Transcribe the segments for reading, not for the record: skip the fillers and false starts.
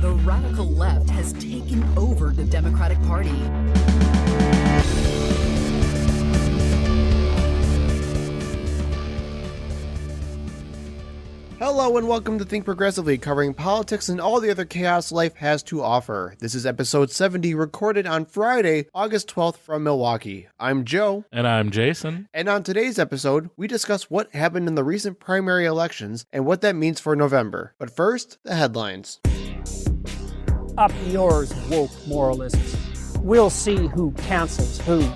The radical left has taken over the Democratic Party. Hello and welcome to Think Progressively, covering politics and all the other chaos life has to offer. This is episode 70, recorded on Friday, August 12th from Milwaukee. I'm Joe. And I'm Jason. And on today's episode, we discuss what happened in the recent primary elections and what that means for November. But first, the headlines. Up yours, woke moralists. We'll see who cancels who.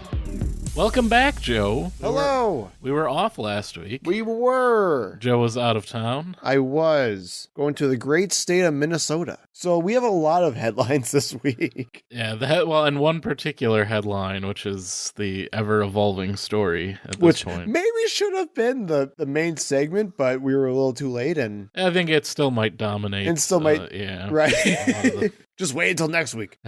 Welcome back, Joe. Hello. We were off last week. We were. Joe was out of town. I was going to the great state of Minnesota. So we have a lot of headlines this week. Yeah, and one particular headline, which is the ever-evolving story at this Which point. maybe should have been the main segment, but we were a little too late. And I think it still might dominate. And still might, yeah. Right. Just wait until next week.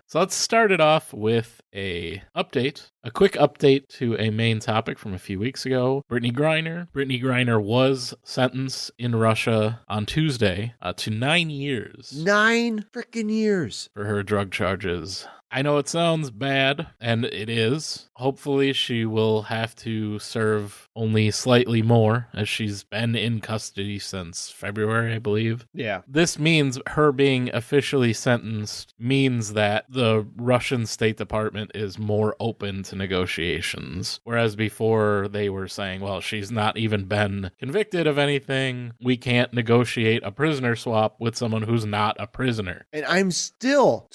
So let's start it off with a quick update to a main topic from a few weeks ago. Brittany Griner was sentenced in Russia on Tuesday to 9 years. 9 freaking years. For her drug charges. I know it sounds bad, and it is. Hopefully she will have to serve only slightly more, as she's been in custody since February, I believe. Yeah. This means her being officially sentenced means that the Russian State Department is more open to negotiations. Whereas before they were saying, well, she's not even been convicted of anything. We can't negotiate a prisoner swap with someone who's not a prisoner. And I'm still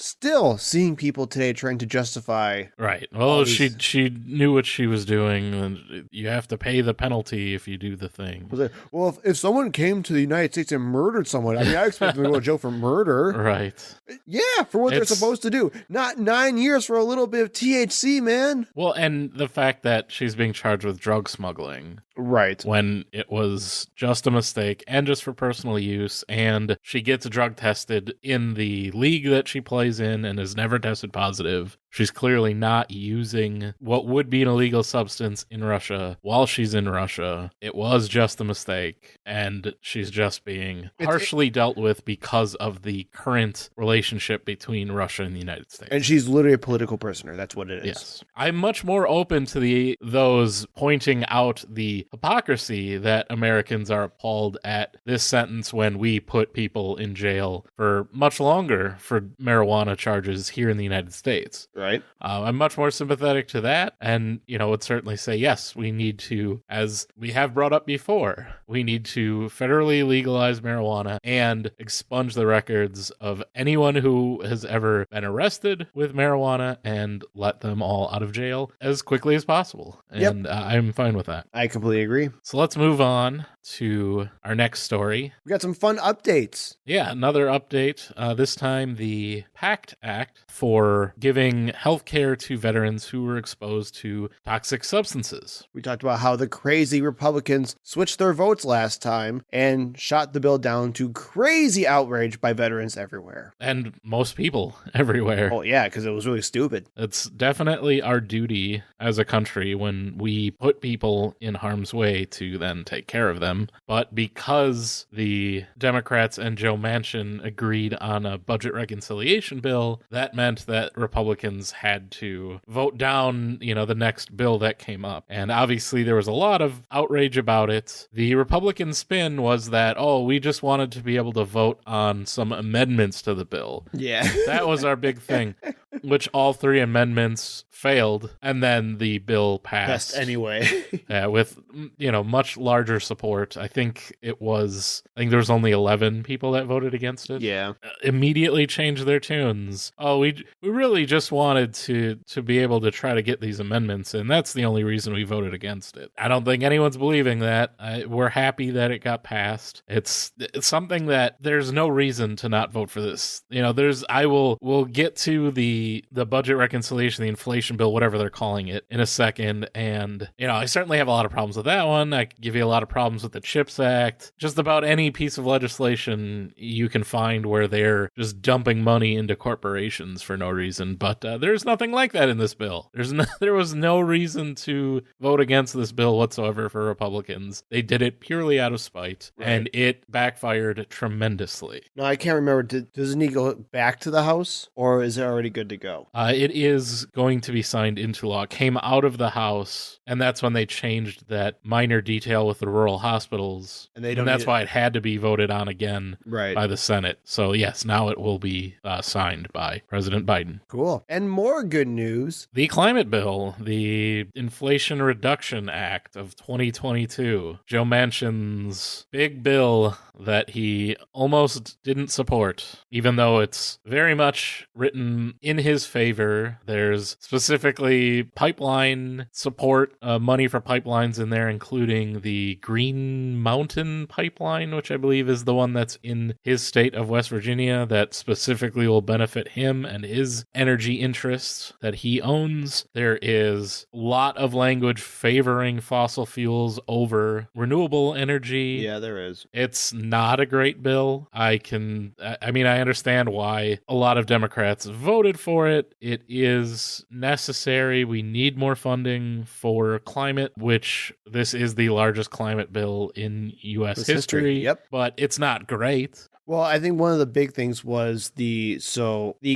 seeing people today trying to justify. Right. Well, she knew what she was doing, and you have to pay the penalty if you do the thing. Well, if someone came to the United States and murdered someone, I mean, I expect them to go to jail for murder. Right. Yeah, for what they're supposed to do. Not 9 years for a little bit of THC, man. Well, and the fact that she's being charged with drug smuggling. Right. When it was just a mistake and just for personal use, and she gets drug tested in the league that she plays in and has never tested positive. She's clearly not using what would be an illegal substance in Russia while she's in Russia. It was just a mistake, and she's just being harshly dealt with because of the current relationship between Russia and the United States. And she's literally a political prisoner. That's what it is. Yes. I'm much more open to those pointing out the hypocrisy that Americans are appalled at this sentence when we put people in jail for much longer for marijuana charges here in the United States. Right. I'm much more sympathetic to that, and, would certainly say, yes, we need to, as we have brought up before, we need to federally legalize marijuana and expunge the records of anyone who has ever been arrested with marijuana and let them all out of jail as quickly as possible. And I'm fine with that. I completely agree. So let's move on to our next story. We got some fun updates. Yeah, another update. This time the PACT Act for giving health care to veterans who were exposed to toxic substances. We talked about how the crazy Republicans switched their votes last time and shot the bill down to crazy outrage by veterans everywhere. And most people everywhere. Oh, yeah, because it was really stupid. It's definitely our duty as a country when we put people in harm's way to then take care of them. But because the Democrats and Joe Manchin agreed on a budget reconciliation bill, that meant that Republicans had to vote down, the next bill that came up. And obviously there was a lot of outrage about it. The Republican spin was that, we just wanted to be able to vote on some amendments to the bill. Yeah. That was our big thing, which all 3 amendments failed, and then the bill passed anyway. With much larger support. I think there was only 11 people that voted against it. Yeah. Immediately changed their tunes. We really just wanted to be able to try to get these amendments, and that's the only reason we voted against it. I don't think anyone's believing that. We're happy that it got passed. It's something that there's no reason to not vote for this. We'll get to the the budget reconciliation, the inflation bill, whatever they're calling it, in a second. And, I certainly have a lot of problems with that one. I could give you a lot of problems with the CHIPS Act. Just about any piece of legislation you can find where they're just dumping money into corporations for no reason. But there's nothing like that in this bill. There was no reason to vote against this bill whatsoever for Republicans. They did it purely out of spite, and it backfired tremendously. No, I can't remember. Doesn't he go back to the House, or is it already good to go? It is going to be signed into law. It came out of the House, and that's when they changed that minor detail with the rural hospitals. And that's why it had to be voted on again by the Senate. So, yes, now it will be signed by President Biden. Cool. And more good news. The climate bill, the Inflation Reduction Act of 2022, Joe Manchin's big bill that he almost didn't support, even though it's very much written in his favor. There's specifically pipeline support, money for pipelines in there, including the Green Mountain Pipeline, which I believe is the one that's in his state of West Virginia that specifically will benefit him and his energy interests that he owns. There is a lot of language favoring fossil fuels over renewable energy. Yeah, there is. It's not a great bill. I understand why a lot of Democrats voted for it. It is necessary. We need more funding for climate, which this is the largest climate bill in U.S. history. Yep. But it's not great. Well, I think one of the big things was the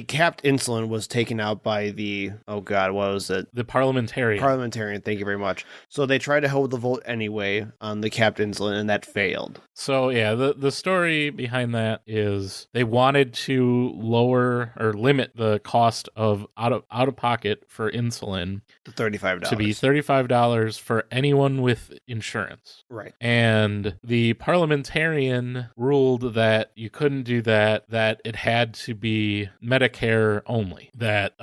capped insulin was taken out by the parliamentarian. Thank you very much. So they tried to hold the vote anyway on the capped insulin, and that failed. So yeah, the story behind that is they wanted to lower or limit the cost of out of pocket for insulin to $35 to be $35 for anyone with insurance. Right. And the parliamentarian ruled that you couldn't do that, that it had to be Medicare only, that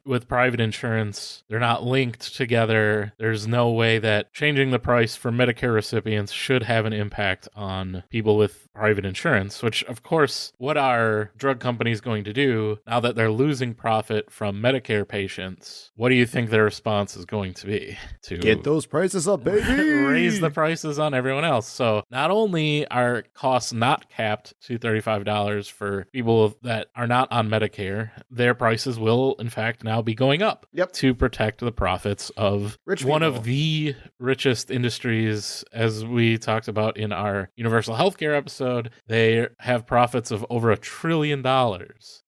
with private insurance, they're not linked together. There's no way that changing the price for Medicare recipients should have an impact on people with private insurance, which, of course, what are drug companies going to do now that they're losing profit from Medicare patients? What do you think their response is going to be? To get those prices up, baby! Raise the prices on everyone else. So not only are costs not capped to $35 for people that are not on Medicare, their prices will, in fact, now be going up to protect the profits of one of the richest industries, as we talked about in our universal healthcare episode. They have profits of over $1 trillion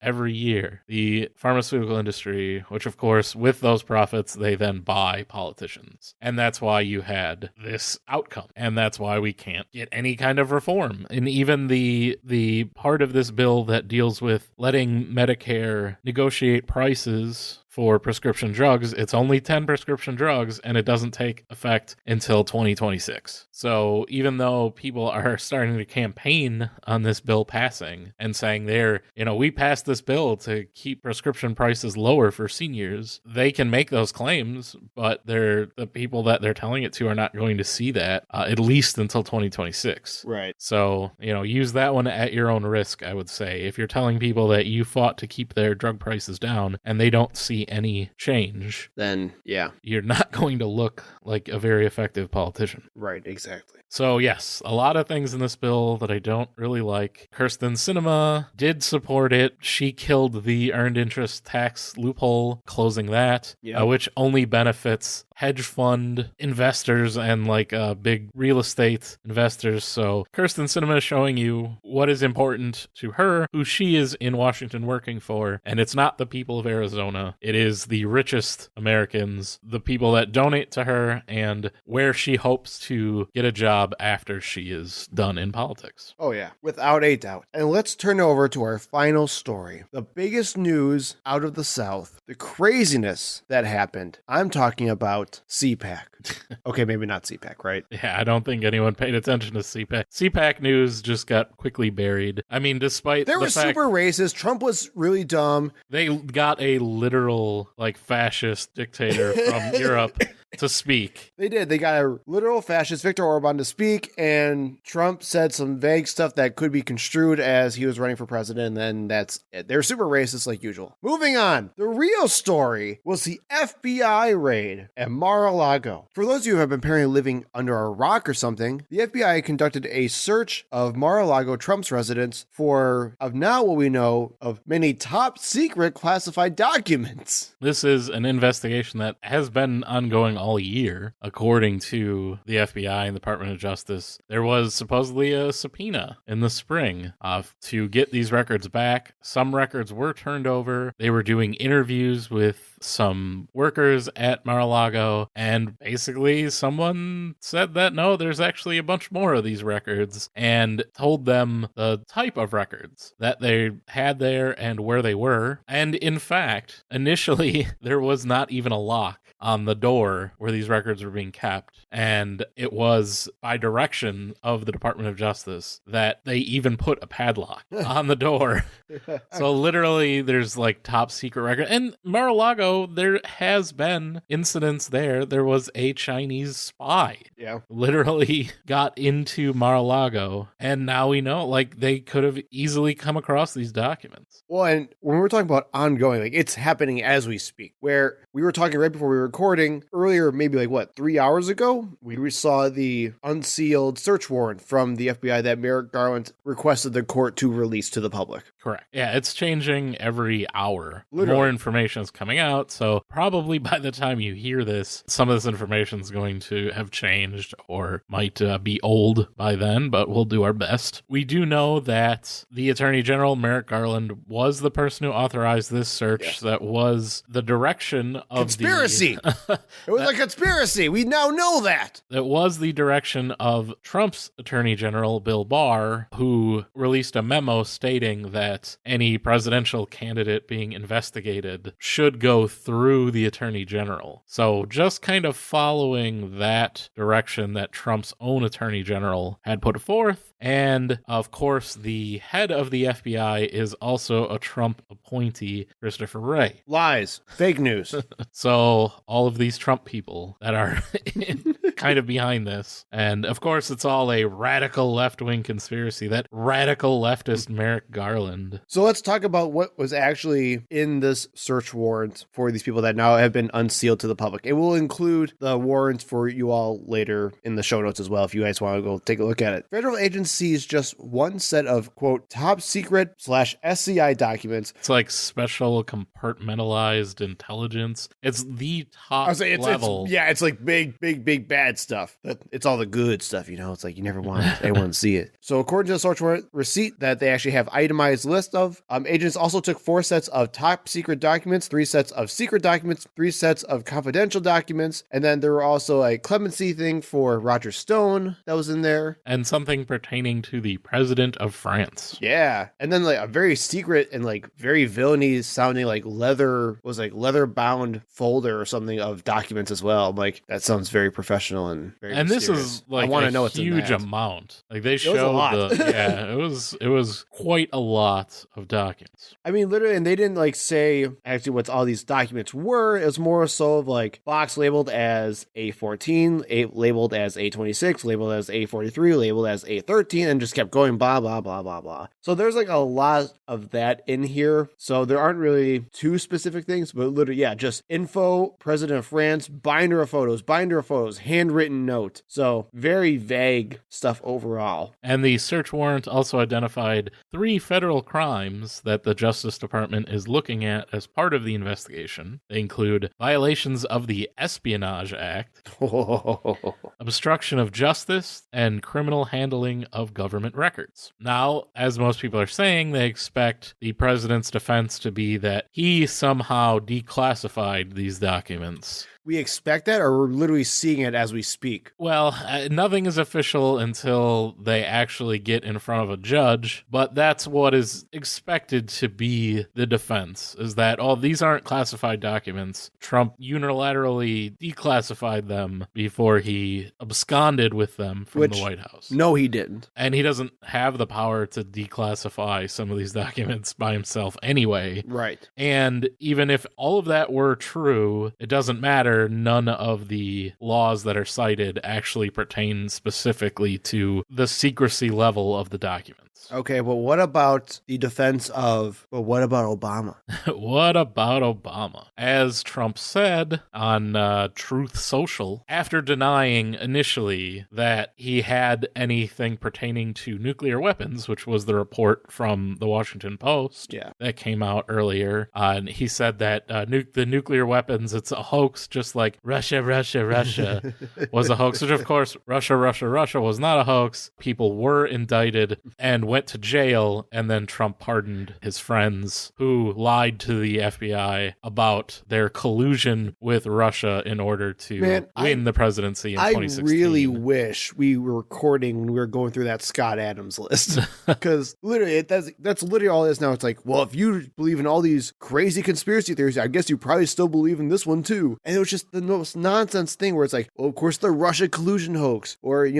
every year. The pharmaceutical industry, which, of course, with those profits, they then buy politicians. And that's why you had this outcome. And that's why we can't get any kind of reform. And even the part of this bill that deals with letting Medicare negotiate prices for prescription drugs, it's only 10 prescription drugs, and it doesn't take effect until 2026. So even though people are starting to campaign on this bill passing and saying we passed this bill to keep prescription prices lower for seniors, they can make those claims, but the people that they're telling it to are not going to see that at least until 2026. Right. So, use that one at your own risk, I would say. If you're telling people that you fought to keep their drug prices down and they don't see any change, then you're not going to look like a very effective politician. Right, exactly. So yes, a lot of things in this bill that I don't really like. Kirsten Sinema did support it. She killed the earned interest tax loophole, closing that, which only benefits hedge fund investors and big real estate investors. So Kirsten Sinema is showing you what is important to her, who she is in Washington working for, and it's not the people of Arizona. It is the richest Americans, the people that donate to her, and where she hopes to get a job after she is done in politics. Oh yeah, without a doubt. And let's turn over to our final story. The biggest news out of the South, the craziness that happened. I'm talking about CPAC. Okay, maybe not CPAC, right? Yeah, I don't think anyone paid attention to CPAC. CPAC news just got quickly buried. I mean, despite they were super racist. Trump was really dumb. They got a literal fascist dictator from Europe to speak. They did. They got a literal fascist, Viktor Orban, to speak, and Trump said some vague stuff that could be construed as he was running for president, and then that's it. They're super racist like usual. Moving on. The real story was the FBI raid at Mar-a-Lago. For those of you who have been apparently living under a rock or something, the FBI conducted a search of Mar-a-Lago, Trump's residence, of now what we know of many top secret classified documents. This is an investigation that has been ongoing all year. According to the FBI and the Department of Justice, there was supposedly a subpoena in the spring to get these records back. Some records were turned over. They were doing interviews with some workers at Mar-a-Lago, and basically someone said that no, there's actually a bunch more of these records, and told them the type of records that they had there and where they were. And in fact, initially there was not even a lock on the door where these records were being kept, and it was by direction of the Department of Justice that they even put a padlock on the door. So literally there's like top secret record. And Mar-a-Lago, there has been incidents there. There was a Chinese spy literally got into Mar-a-Lago, and now we know like they could have easily come across these documents. Well, and when we're talking about ongoing, like it's happening as we speak, where we were talking right before we were recording earlier, maybe like 3 hours ago, we saw the unsealed search warrant from the FBI that Merrick Garland requested the court to release to the public. Correct. Yeah, it's changing every hour. Literally. More information is coming out, so probably by the time you hear this, some of this information is going to have changed or might be old by then, but we'll do our best. We do know that the Attorney General, Merrick Garland, was the person who authorized this search. That was the direction of conspiracy. It was a conspiracy. We now know that. It was the direction of Trump's Attorney General, Bill Barr, who released a memo stating that any presidential candidate being investigated should go through the Attorney General. So just kind of following that direction that Trump's own Attorney General had put forth. And of course, the head of the FBI is also a Trump appointee, Christopher Wray. Lies. Fake news. So all of these Trump people that are kind of behind this. And of course, it's all a radical left-wing conspiracy, that radical leftist Merrick Garland. So let's talk about what was actually in this search warrant for these people that now have been unsealed to the public. It will include the warrants for you all later in the show notes as well, if you guys want to go take a look at it. Federal agents seized just one set of, quote, top secret / SCI documents. It's like special compartmentalized intelligence. It's the top level. It's like big bad stuff. It's all the good stuff, It's like you never want anyone to see it. So according to the search warrant receipt that they actually have itemized list of, agents also took 4 sets of top secret documents, 3 sets of secret documents, 3 sets of confidential documents, and then there were also a clemency thing for Roger Stone that was in there. And something pertaining to the president of France. Yeah. And then like a very secret and like very villainy sounding like leather bound folder or something of documents as well. I'm like, that sounds very professional and very mysterious. This is like a huge amount. Like they showed it was quite a lot of documents. I mean, literally, and they didn't like say actually what all these documents were. It was more so of like box labeled as A14, labeled as A26, labeled as A43, labeled as A13, and just kept going blah, blah, blah, blah, blah. So there's like a lot of that in here. So there aren't really too specific things, but literally, just info, president of France, binder of photos, handwritten note. So very vague stuff overall. And the search warrant also identified 3 federal crimes that the Justice Department is looking at as part of the investigation. They include violations of the Espionage Act, obstruction of justice, and criminal handling of government records. Now, as most people are saying, they expect the president's defense to be that he somehow declassified these documents. We expect that, or we're literally seeing it as we speak? Well, nothing is official until they actually get in front of a judge, but that's what is expected to be the defense, is that, these aren't classified documents. Trump unilaterally declassified them before he absconded with them from the White House. No, he didn't. And he doesn't have the power to declassify some of these documents by himself anyway. Right. And even if all of that were true, it doesn't matter whether none of the laws that are cited actually pertain specifically to the secrecy level of the documents. Okay, well, what about the defense of, well, what about Obama? What about Obama? As Trump said on Truth Social, after denying initially that he had anything pertaining to nuclear weapons, which was the report from the Washington Post that came out earlier, and he said that the nuclear weapons, it's a hoax, just like Russia was a hoax, which of course Russia was not a hoax. People were indicted and went to jail, and then Trump pardoned his friends who lied to the FBI about their collusion with Russia in order to win the presidency in 2016. I really wish we were recording when we were going through that Scott Adams list, because literally that's literally all it is now. It's like, well, if you believe in all these crazy conspiracy theories, I guess you probably still believe in this one too. And it was just the most nonsense thing where it's like, well, of course the Russia collusion hoax, or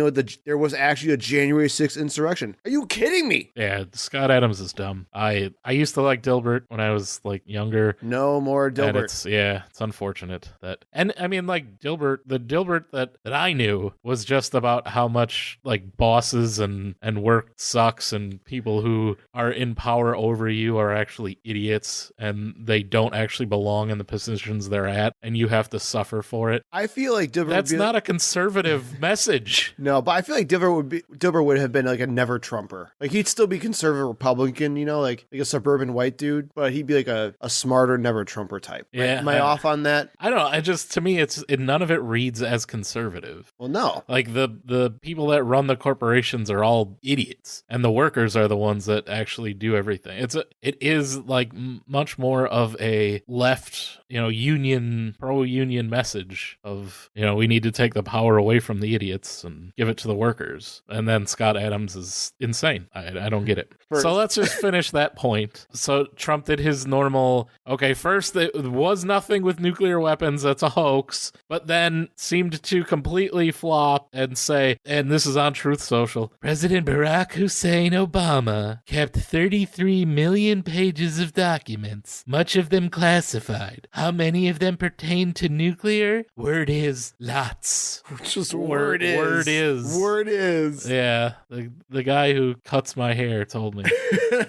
there was actually a January 6th insurrection. Are you kidding me? Yeah, Scott Adams is dumb. I used to like Dilbert when I was like younger. No more Dilbert. It's unfortunate that, and I mean, like the Dilbert that I knew was just about how much like bosses and work sucks, and people who are in power over you are actually idiots, and they don't actually belong in the positions they're at, and you have to suffer for it. I feel like Dilbert that's not a conservative message. No, but I feel like Dilbert would have been like a never Trumper. Like he'd still be conservative Republican, like a suburban white dude, but he'd be like a smarter never Trumper type. Yeah, am I off on that? I don't know. To me, none of it reads as conservative. Well, no. Like the people that run the corporations are all idiots, and the workers are the ones that actually do everything. It is like much more of a left, pro-union message of, we need to take the power away from the idiots and give it to the workers. And then Scott Adams is insane. I don't get it. So let's just finish that point. So Trump did his normal, first it was nothing with nuclear weapons, that's a hoax, but then seemed to completely flop and say, and this is on Truth Social, President Barack Hussein Obama kept 33 million pages of documents, much of them classified. How many of them pertain to nuclear? Word is lots. Just word is. Word is. Yeah, the guy who cuts my hair told me.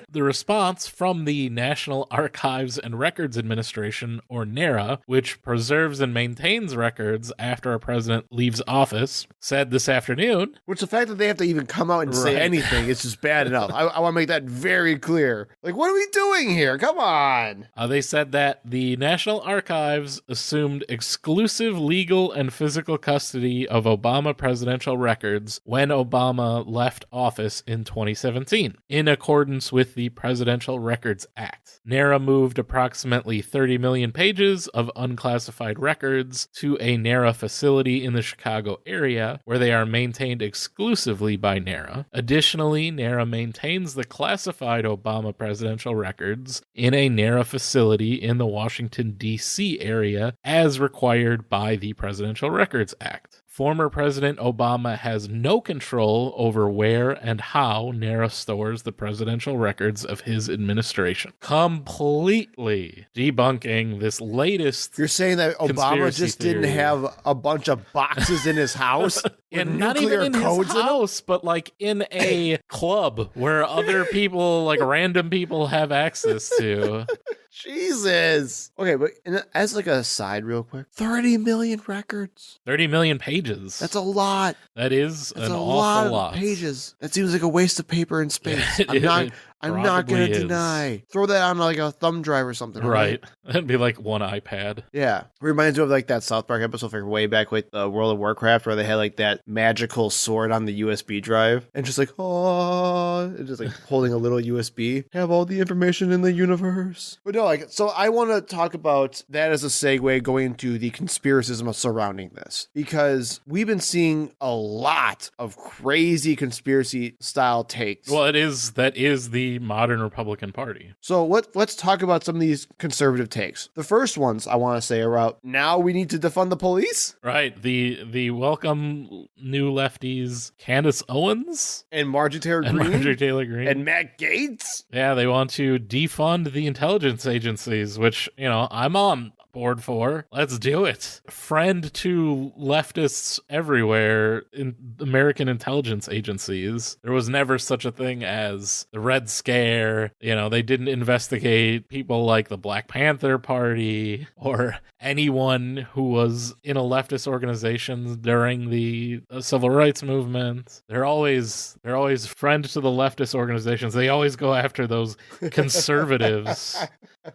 The response from the National Archives and Records Administration, or NARA, which preserves and maintains records after a president leaves office, said this afternoon. Which the fact that they have to even come out and say anything is just bad enough. I want to make that very clear. Like, what are we doing here? Come on. They said that the National Archives assumed exclusive legal and physical custody of Obama presidential records when Obama left office in 2017, in accordance with the Presidential Records Act. NARA moved approximately 30 million pages of unclassified records to a NARA facility in the Chicago area, where they are maintained exclusively by NARA. Additionally, NARA maintains the classified Obama presidential records in a NARA facility in the Washington, D.C. area, as required by the Presidential Records Act. Former President Obama has no control over where and how NARA stores the presidential records of his administration. Completely debunking this latest. You're saying that Obama just didn't have a bunch of boxes in his house? And not even in his house, but like in a club where other people, like random people, have access to. Jesus. Okay, but as like a side real quick, 30 million records. 30 million pages. That's a lot. That's an awful lot of pages. That seems like a waste of paper and space. I'm not going to deny. Throw that on like a thumb drive or something. Right. That'd be like one iPad. Yeah. Reminds me of like that South Park episode from way back with World of Warcraft, where they had like that magical sword on the USB drive and just like, and just like holding a little USB. Have all the information in the universe. But no, so I want to talk about that as a segue going into the conspiracism surrounding this, because we've been seeing a lot of crazy conspiracy style takes. Well, that is the modern Republican Party. So let's talk about some of these conservative takes. The first ones I want to say are about, now we need to defund the police. Right. The welcome new lefties, Candace Owens and Marjorie Taylor Greene and Matt Gaetz. Yeah, they want to defund the intelligence agencies, which, I'm on board for. Let's do it. Friend to leftists everywhere in American intelligence agencies. There was never such a thing as the Red Scare. You know, they didn't investigate people like the Black Panther Party or anyone who was in a leftist organization during the civil rights movement. They're always friend to the leftist organizations. They always go after those conservatives.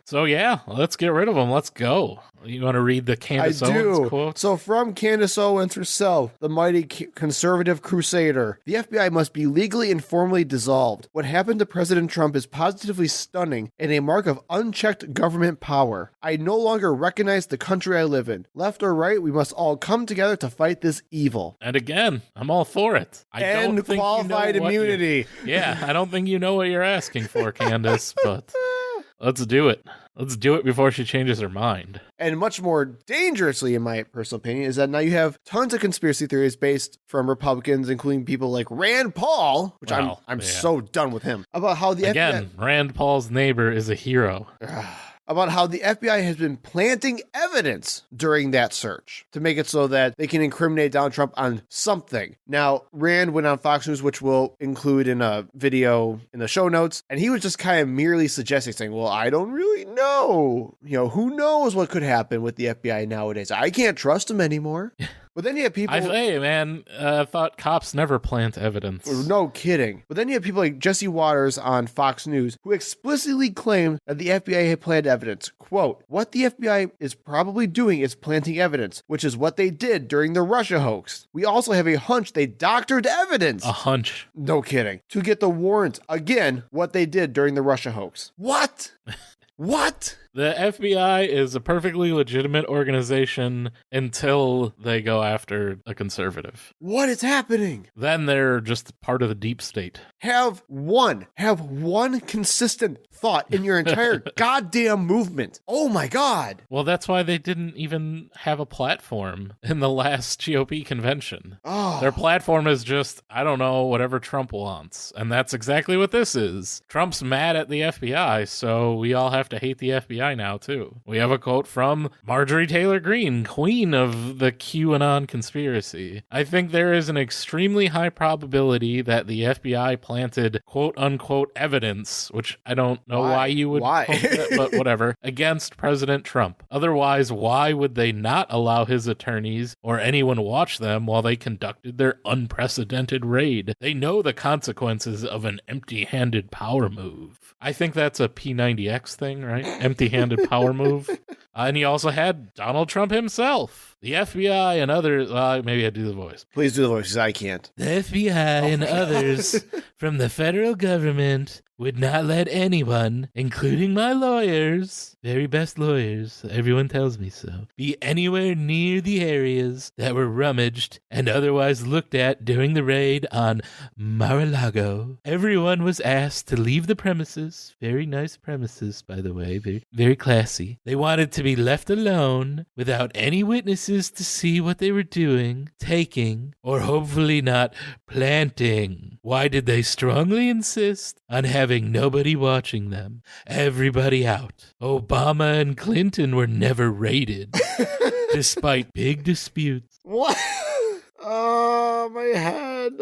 So yeah, let's get rid of them. Let's go. You want to read the Candace Owens quote? So from Candace Owens herself, the mighty conservative crusader, the FBI must be legally and formally dissolved. What happened to President Trump is positively stunning and a mark of unchecked government power. I no longer recognize the country I live in. Left or right, we must all come together to fight this evil. And again, I'm all for it. And qualified immunity. Yeah, I don't think you know what you're asking for, Candace, but let's do it. Let's do it before she changes her mind. And much more dangerously, in my personal opinion, is that now you have tons of conspiracy theories based from Republicans, including people like Rand Paul, which I'm so done with him, about how the FBI... Rand Paul's neighbor is a hero. About how the FBI has been planting evidence during that search to make it so that they can incriminate Donald Trump on something. Now, Rand went on Fox News, which we'll include in a video in the show notes, and he was just kind of merely suggesting, saying, well, I don't really know. You know, who knows what could happen with the FBI nowadays? I can't trust them anymore. But then you have people... I thought cops never plant evidence. No kidding. But then you have people like Jesse Waters on Fox News who explicitly claimed that the FBI had planted evidence. Quote, what the FBI is probably doing is planting evidence, which is what they did during the Russia hoax. We also have a hunch they doctored evidence. A hunch. No kidding. To get the warrant. Again, what they did during the Russia hoax. What? What? The FBI is a perfectly legitimate organization until they go after a conservative. What is happening? Then they're just part of the deep state. Have one consistent thought in your entire goddamn movement. Oh my God. Well, that's why they didn't even have a platform in the last GOP convention. Oh. Their platform is just, I don't know, whatever Trump wants. And that's exactly what this is. Trump's mad at the FBI, so we all have to hate the FBI now, too. We have a quote from Marjorie Taylor Greene, queen of the QAnon conspiracy. I think there is an extremely high probability that the FBI planted quote-unquote evidence, which I don't know why you would quote that, but whatever, against President Trump. Otherwise, why would they not allow his attorneys or anyone watch them while they conducted their unprecedented raid? They know the consequences of an empty-handed power move. I think that's a P90X thing, right? Empty-handed power move. And he also had Donald Trump himself. The FBI and others... maybe I do the voice. Please do the voice, because I can't. The FBI and others from the federal government would not let anyone, including my lawyers, very best lawyers, everyone tells me so, be anywhere near the areas that were rummaged and otherwise looked at during the raid on Mar-a-Lago. Everyone was asked to leave the premises. Very nice premises, by the way. Very, very classy. They wanted to be left alone without any witnesses to see what they were doing, taking, or hopefully not planting. Why did they strongly insist on having nobody watching them? Everybody out. Obama and Clinton were never raided, despite big disputes. What? Oh, my head.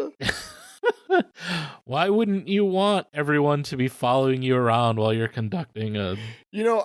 Why wouldn't you want everyone to be following you around while you're conducting a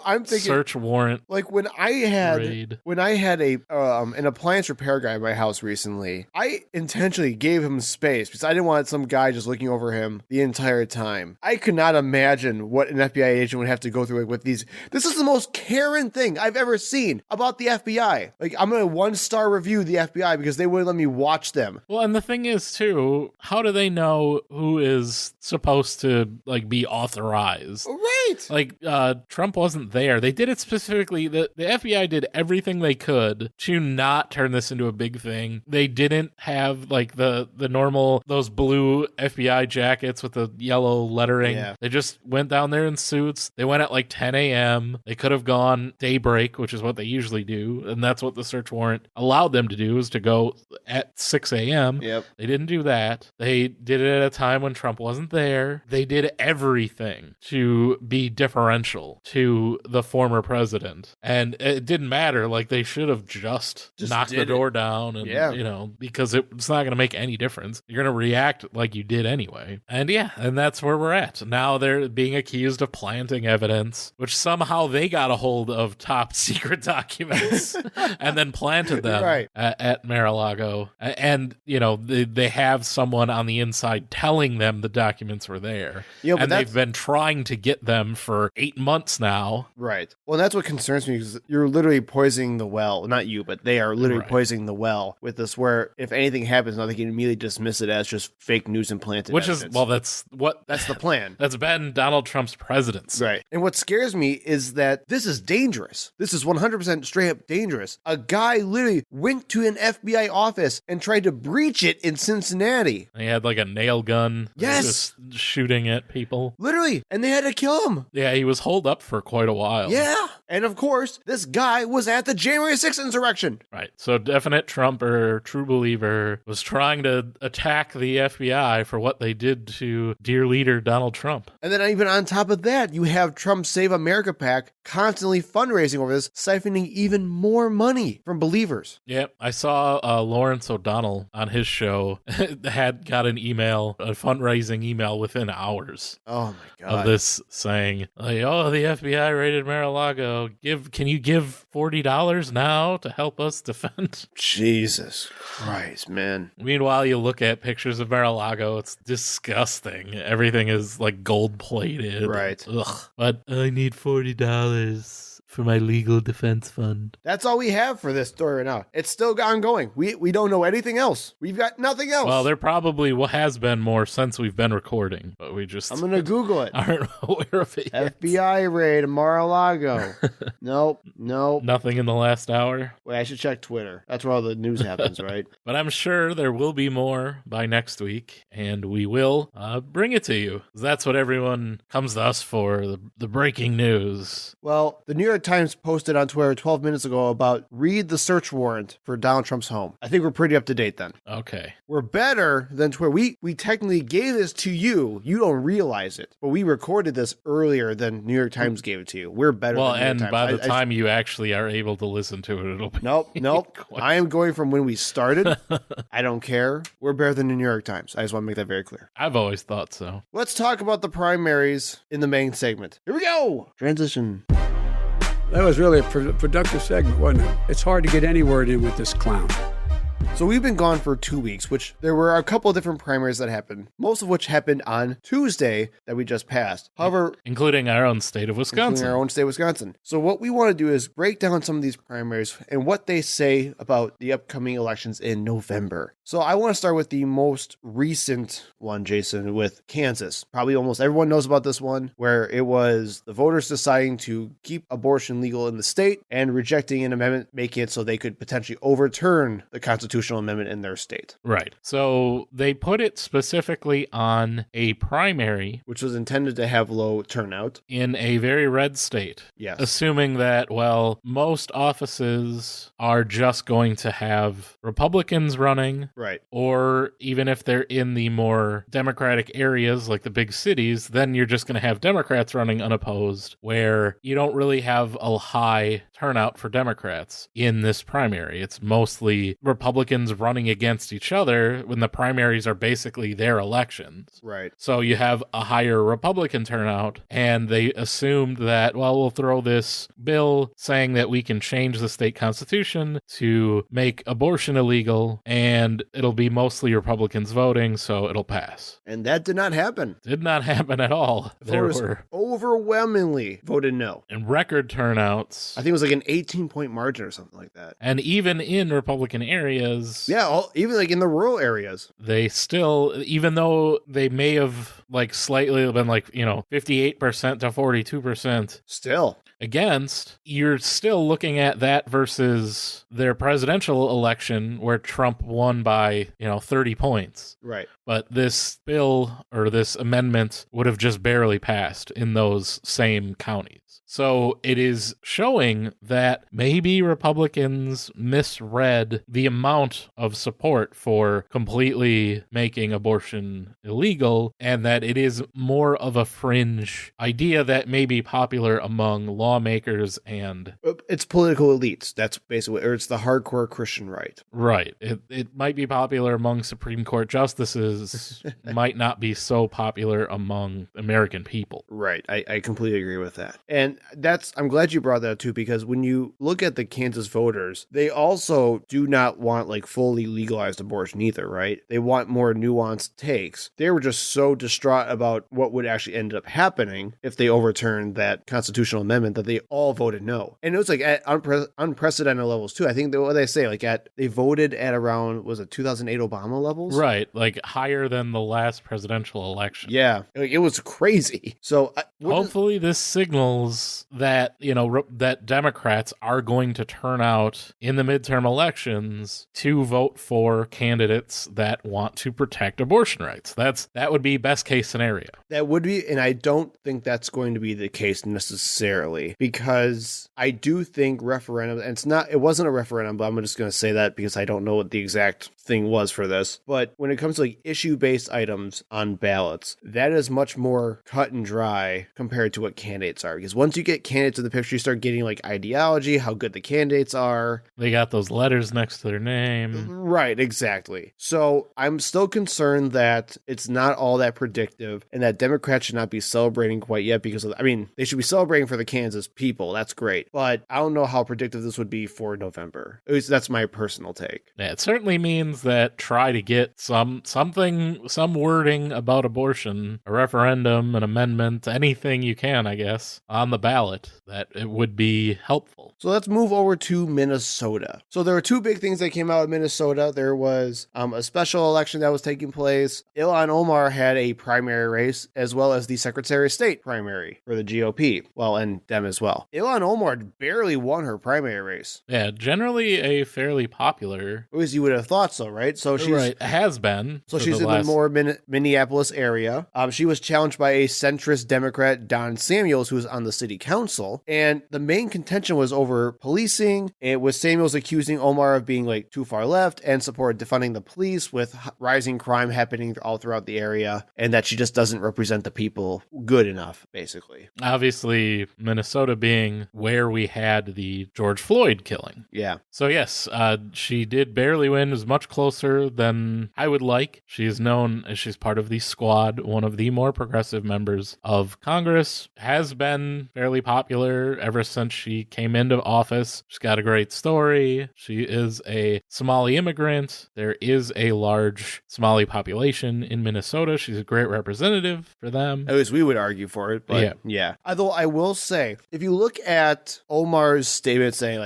I'm thinking search warrant? Like when I had raid. An appliance repair guy in my house recently, I intentionally gave him space because I didn't want some guy just looking over him the entire time. I could not imagine what an FBI agent would have to go through with these. This is the most Karen thing I've ever seen about the FBI. Like, I'm going to 1-star review the FBI because they wouldn't let me watch them. Well, and the thing is too, how do they know who is supposed to be authorized? Right. Like, Trump wasn't there. They did it specifically. The FBI did everything they could to not turn this into a big thing. They didn't have the normal, those blue FBI jackets with the yellow lettering. Yeah. They just went down there in suits. They went at 10 a.m. They could have gone daybreak, which is what they usually do. And that's what the search warrant allowed them to do, is to go at 6 a.m. Yep. They didn't do that. They did it at a time when Trump wasn't there. They did everything to be differential to the former president. And it didn't matter. Like, they should have just knocked the door down and, you know, because it's not going to make any difference. You're going to react like you did anyway. And and that's where we're at. Now they're being accused of planting evidence, which somehow they got a hold of top secret documents and then planted them at Mar-a-Lago. And, you know, they have someone on the inside telling them the documents were there. And they've been trying to get them for 8 months now. Right. Well, that's what concerns me, because you're literally poisoning the well. Not you, but they are literally poisoning the well with this, where if anything happens, now they can immediately dismiss it as just fake news and planted evidence. That's the plan. That's been Donald Trump's presidency. Right. And what scares me is that this is dangerous. This is 100% straight up dangerous. A guy literally went to an FBI office and tried to breach it in Cincinnati. He had like a nail gun. Yes. Just shooting at people. Literally. And they had to kill him. Yeah, he was holed up for quite a while. Yeah. And of course, this guy was at the January 6th insurrection. Right. So definite Trumper, true believer, was trying to attack the FBI for what they did to dear leader Donald Trump. And then even on top of that, you have Trump Save America PAC constantly fundraising over this, siphoning even more money from believers. Yeah, I saw Lawrence O'Donnell on his show had got an email, a fundraising email within hours. Oh my God. Of this saying, like, oh, the FBI raided Mar-a-Lago. Can you give $40 now to help us defend? Jesus Christ, man. Meanwhile, you look at pictures of Mar-a-Lago, it's disgusting. Everything is like gold plated. Right. Ugh. But I need $40 for my legal defense fund. That's all we have for this story right now. It's still ongoing. We don't know anything else. We've got nothing else. Well, there probably has been more since we've been recording, but we just... I'm going to Google it. Aren't aware of it yet. FBI raid Mar-a-Lago. Nope. Nothing in the last hour? Wait, I should check Twitter. That's where all the news happens, right? But I'm sure there will be more by next week, and we will bring it to you. That's what everyone comes to us for, the breaking news. Well, the New York Times posted on Twitter 12 minutes ago about read the search warrant for Donald Trump's home. I think we're pretty up to date then. Okay. We're better than Twitter. We technically gave this to you. You don't realize it, but we recorded this earlier than New York Times gave it to you. We're better than New York Times. Well, and by the time you actually are able to listen to it, it'll be... Nope. I am going from when we started. I don't care. We're better than the New York Times. I just want to make that very clear. I've always thought so. Let's talk about the primaries in the main segment. Here we go. Transition. That was really a productive segment, wasn't it? It's hard to get any word in with this clown. So we've been gone for 2 weeks, which there were a couple of different primaries that happened, most of which happened on Tuesday that we just passed. However, including our own state of Wisconsin. So what we want to do is break down some of these primaries and what they say about the upcoming elections in November. So I want to start with the most recent one, Jason, with Kansas. Probably almost everyone knows about this one, where it was the voters deciding to keep abortion legal in the state and rejecting an amendment, making it so they could potentially overturn the constitutional amendment in their state. Right. So they put it specifically on a primary, which was intended to have low turnout in a very red state. Yes. Assuming that, well, most offices are just going to have Republicans running. Right. Or even if they're in the more Democratic areas, like the big cities, then you're just going to have Democrats running unopposed, where you don't really have a high turnout for Democrats in this primary. It's mostly Republicans running against each other when the primaries are basically their elections. Right. So you have a higher Republican turnout, and they assumed that, well, we'll throw this bill saying that we can change the state constitution to make abortion illegal, and it'll be mostly Republicans voting, so it'll pass. And that did not happen. Did not happen at all. There were overwhelmingly voted no. And record turnouts. I think it was like an 18-point margin or something like that. And even in Republican areas. Yeah, even like in the rural areas. They still, even though they may have like slightly been like, 58% to 42%. Still. against, you're still looking at that versus their presidential election where Trump won by, 30 points. Right. But this bill or this amendment would have just barely passed in those same counties. So it is showing that maybe Republicans misread the amount of support for completely making abortion illegal, and that it is more of a fringe idea that may be popular among lawmakers and... It's political elites. That's basically, or it's the hardcore Christian right. Right. It might be popular among Supreme Court justices, might not be so popular among American people. Right. I completely agree with that. And I'm glad you brought that up too, because when you look at the Kansas voters, they also do not want like fully legalized abortion either, right? They want more nuanced takes. They were just so distraught about what would actually end up happening if they overturned that constitutional amendment that they all voted no. And it was like at unprecedented levels too. I think what they say, they voted at around, was it 2008 Obama levels? Right. Like higher than the last presidential election. Yeah. It was crazy. So hopefully this signals that, that Democrats are going to turn out in the midterm elections to vote for candidates that want to protect abortion rights. That would be best case scenario. That would be, and I don't think that's going to be the case necessarily, because I do think referendum, and it wasn't a referendum, but I'm just going to say that because I don't know what the exact thing was for this. But when it comes to issue-based items on ballots, that is much more cut and dry compared to what candidates are. Because once you get candidates in the picture, you start getting ideology, how good the candidates are. They got those letters next to their name. Right, exactly. So I'm still concerned that it's not all that predictive and that Democrats should not be celebrating quite yet because they should be celebrating for the Kansas people. That's great. But I don't know how predictive this would be for November. At least that's my personal take. Yeah, it certainly means that try to get some wording about abortion, a referendum, an amendment, anything you can, I guess, on the ballot, that it would be helpful. So let's move over to Minnesota. So there were two big things that came out of Minnesota. There was a special election that was taking place. Ilhan Omar had a primary race, as well as the Secretary of State primary for the GOP. Well, and them as well. Ilhan Omar barely won her primary race. Yeah, generally a fairly popular... At least you would have thought so, right? So she's... Right, has been. So she's in the more Minneapolis area. She was challenged by a centrist Democrat, Don Samuels, who was on the city council. And the main contention was over policing. It was Samuels accusing Omar of being too far left and support defunding the police with rising crime happening all throughout the area, and that she just doesn't represent the people good enough, basically. Obviously, Minnesota being where we had the George Floyd killing. Yeah. So yes, she did barely win. It was much closer than I would like. She is known as she's part of the Squad, one of the more progressive members of Congress, has been fairly popular ever since she came into office. She's got a great story. She is a Somali immigrant. There is a large Somali population in Minnesota. She's a great representative for them. At least we would argue for it, but yeah. Although I will say, if you look at Omar's statement saying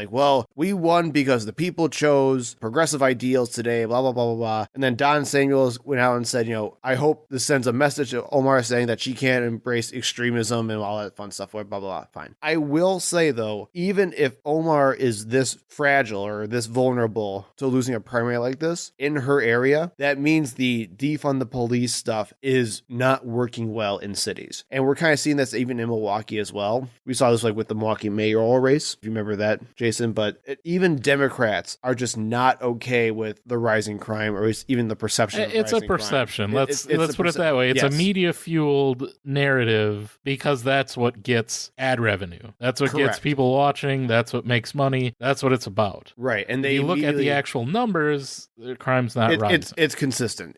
we won because the people chose progressive ideals today, blah, blah, blah, blah, blah. And then Don Samuels went out and said, I hope this sends a message to Omar saying that she can't embrace extremism and all that fun stuff, blah, blah, blah. Fine. I will say, though, even if Omar is this fragile or this vulnerable to losing a primary like this in her area, that means the defund the police stuff is not working well in cities. And we're kind of seeing this even in Milwaukee as well. We saw this with the Milwaukee mayoral race, if you remember that, Jason, but even Democrats are just not okay with the rising crime, or even the perception of it's a perception. Crime. Let's put it that way. It's a media-fueled narrative because that's what gets ad revenue. That's what gets people watching. That's what makes money. That's what it's about. Right. And you look at the actual numbers, the crime's not rising. It's consistent.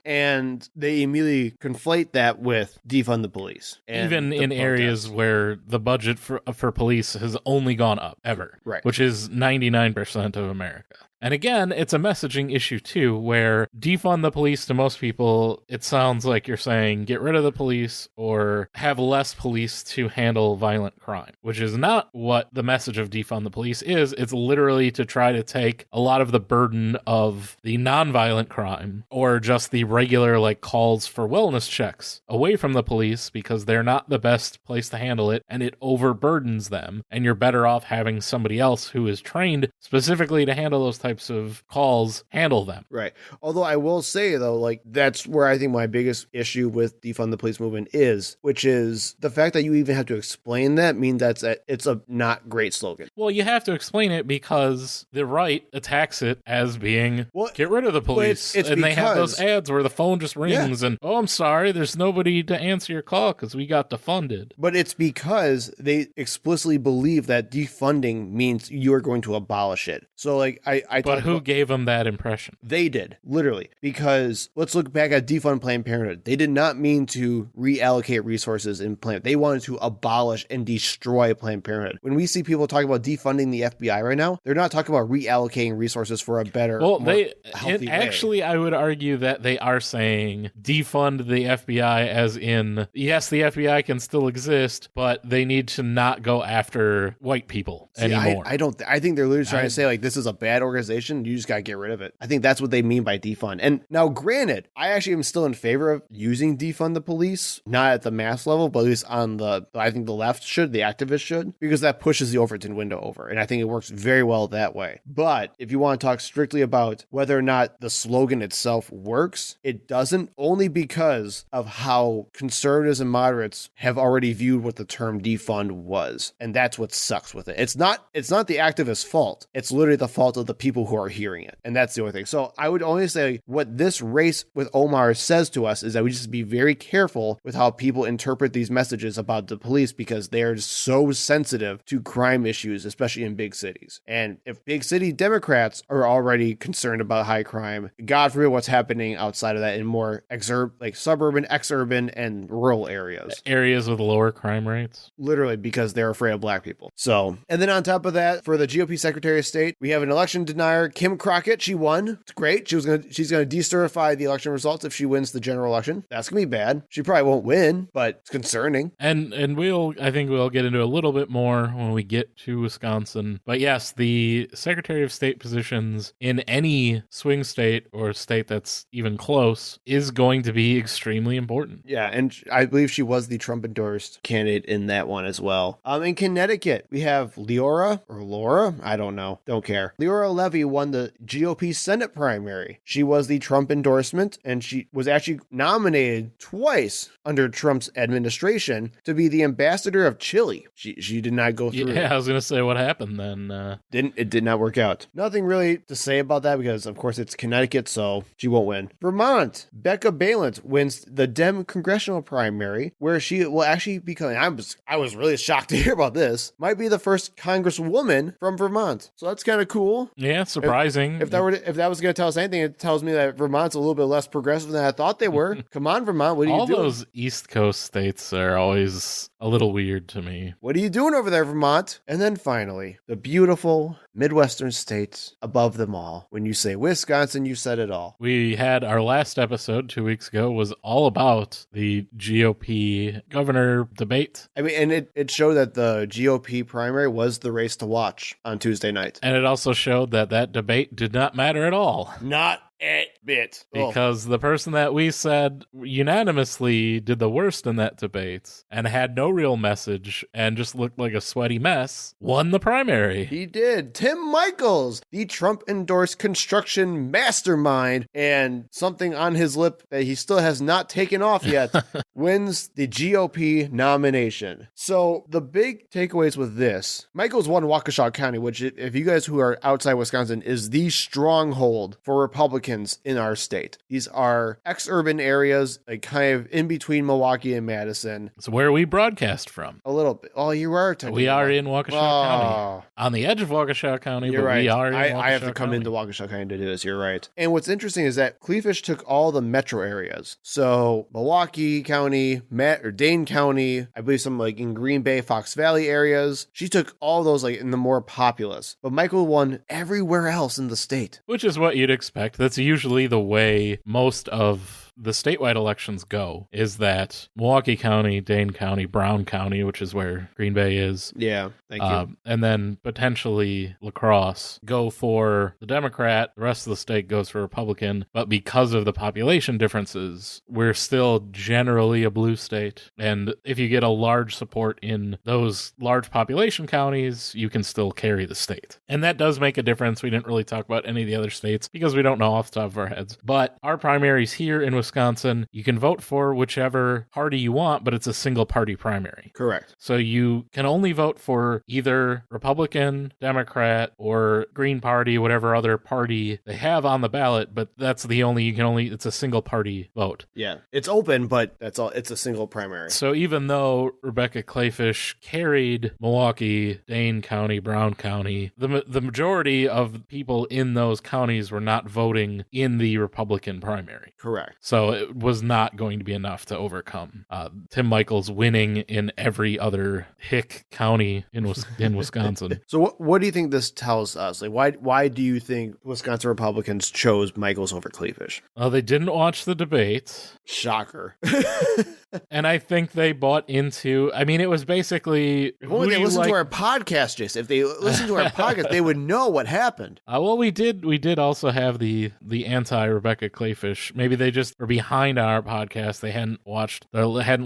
And they immediately conflate that with defund the police. Even in areas where the budget for police has only gone up ever. Right. Which is 99% of America. And again, it's a messaging issue too, where defund the police to most people, it sounds like you're saying get rid of the police or have less police to handle violent crime, which is not what the message of defund the police is. It's literally to try to take a lot of the burden of the nonviolent crime or just the regular like calls for wellness checks away from the police because they're not the best place to handle it and it overburdens them. And you're better off having somebody else who is trained specifically to handle those types of calls handle them. Right. Although I will say, though, like that's where I think my biggest issue with defund the police movement is, which is the fact that you even have to explain that means it's a not great slogan. Well, you have to explain it because the right attacks it as being get rid of the police. It's and they have those ads where the phone just rings and, oh, I'm sorry, there's nobody to answer your call because we got defunded. But it's because they explicitly believe that defunding means you're going to abolish it. So like But who gave them that impression? They did, literally. Because let's look back at defund Planned Parenthood. They did not mean to reallocate resources in Planned. They wanted to abolish and destroy Planned Parenthood. When we see people talking about defunding the FBI right now, they're not talking about reallocating resources for a better, healthy way. Actually, I would argue that they are saying defund the FBI as in, yes, the FBI can still exist, but they need to not go after white people anymore. I think they're literally trying to say like, this is a bad organization. You just got to get rid of it. I think that's what they mean by defund. And now granted, I actually am still in favor of using defund the police, not at the mass level, but at least I think the left should, the activists should, because that pushes the Overton window over. And I think it works very well that way. But if you want to talk strictly about whether or not the slogan itself works, it doesn't, only because of how conservatives and moderates have already viewed what the term defund was. And that's what sucks with it. It's not the activists' fault. It's literally the fault of the people who are hearing it. And that's the only thing. So I would only say what this race with Omar says to us is that we just be very careful with how people interpret these messages about the police because they are just so sensitive to crime issues, especially in big cities. And if big city Democrats are already concerned about high crime, God forbid what's happening outside of that in more suburban, exurban, and rural areas. Areas with lower crime rates. Literally because they're afraid of black people. So, and then on top of that, for the GOP Secretary of State, we have an election denier, Kim Crockett. She won. It's great. She's going to decertify the election results if she wins the general election. That's going to be bad. She probably won't win, but it's concerning. And I think we'll get into a little bit more when we get to Wisconsin. But yes, the Secretary of State positions in any swing state or state that's even close is going to be extremely important. Yeah, and I believe she was the Trump-endorsed candidate in that one as well. In Connecticut, we have Laura, I don't know, don't care. Leora Levy won the GOP Senate primary. She was the Trump endorsement, and she was actually nominated twice under Trump's administration to be the ambassador of Chile. She did not go through. Yeah, I was going to say what happened then. It did not work out. Nothing really to say about that because, of course, it's Connecticut, so she won't win. Vermont, Becca Balint wins the Dem congressional primary, where she will actually become, I was really shocked to hear about this, might be the first congresswoman from Vermont. So that's kind of cool. Yeah, surprising. If that was going to tell us anything, it tells me that Vermont's a little bit less progressive than I thought they were. Come on, Vermont, what are you doing? All those East Coast states are always a little weird to me. What are you doing over there, Vermont? And then finally, the beautiful Midwestern states above them all. When you say Wisconsin, you said it all. We had our last episode 2 weeks ago was all about the GOP governor debate. I mean, and it showed that the GOP primary was the race to watch on Tuesday night. And it also showed that debate did not matter at all. Not a bit. Because the person that we said unanimously did the worst in that debate and had no real message and just looked like a sweaty mess won the primary. He did. Tim Michaels, the Trump-endorsed construction mastermind, and something on his lip that he still has not taken off yet, wins the GOP nomination. So the big takeaways with this, Michaels won Waukesha County, which if you guys who are outside Wisconsin is the stronghold for Republicans in in our state. These are ex-urban areas, like kind of in between Milwaukee and Madison. It's where we broadcast from. A little bit. Oh, you are technically. We are in Waukesha County. On the edge of Waukesha County, You're but right. we are in I have to Waukesha come County. into Waukesha County to do this. You're right. And what's interesting is that Cleafish took all the metro areas. So Milwaukee County, Dane County, I believe some like in Green Bay, Fox Valley areas. She took all those like in the more populous. But Michael won everywhere else in the state. Which is what you'd expect. That's usually the way most of the statewide elections go, is that Milwaukee County, Dane County, Brown County, which is where Green Bay is. Yeah, thank you. And then potentially La Crosse go for the Democrat. The rest of the state goes for Republican. But because of the population differences, we're still generally a blue state. And if you get a large support in those large population counties, you can still carry the state. And that does make a difference. We didn't really talk about any of the other states because we don't know off the top of our heads. But our primaries here in Wisconsin, you can vote for whichever party you want, but it's a single party primary. Correct. So you can only vote for either Republican, Democrat, or Green Party, whatever other party they have on the ballot, but that's the only, it's a single party vote. Yeah. It's open, but that's all. It's a single primary. So even though Rebecca Clayfish carried Milwaukee, Dane County, Brown County, the majority of people in those counties were not voting in the Republican primary. Correct. So it was not going to be enough to overcome Tim Michaels winning in every other hick county in Wisconsin. So what do you think this tells us? Like, why do you think Wisconsin Republicans chose Michaels over Cleafish? Well, they didn't watch the debate. Shocker. And I think they bought into, I mean, it was basically... If only they listened to our podcast, Jason. If they listened to our podcast, they would know what happened. Well, we did also have the anti-Rebecca Clayfish. Maybe they just were behind on our podcast. They hadn't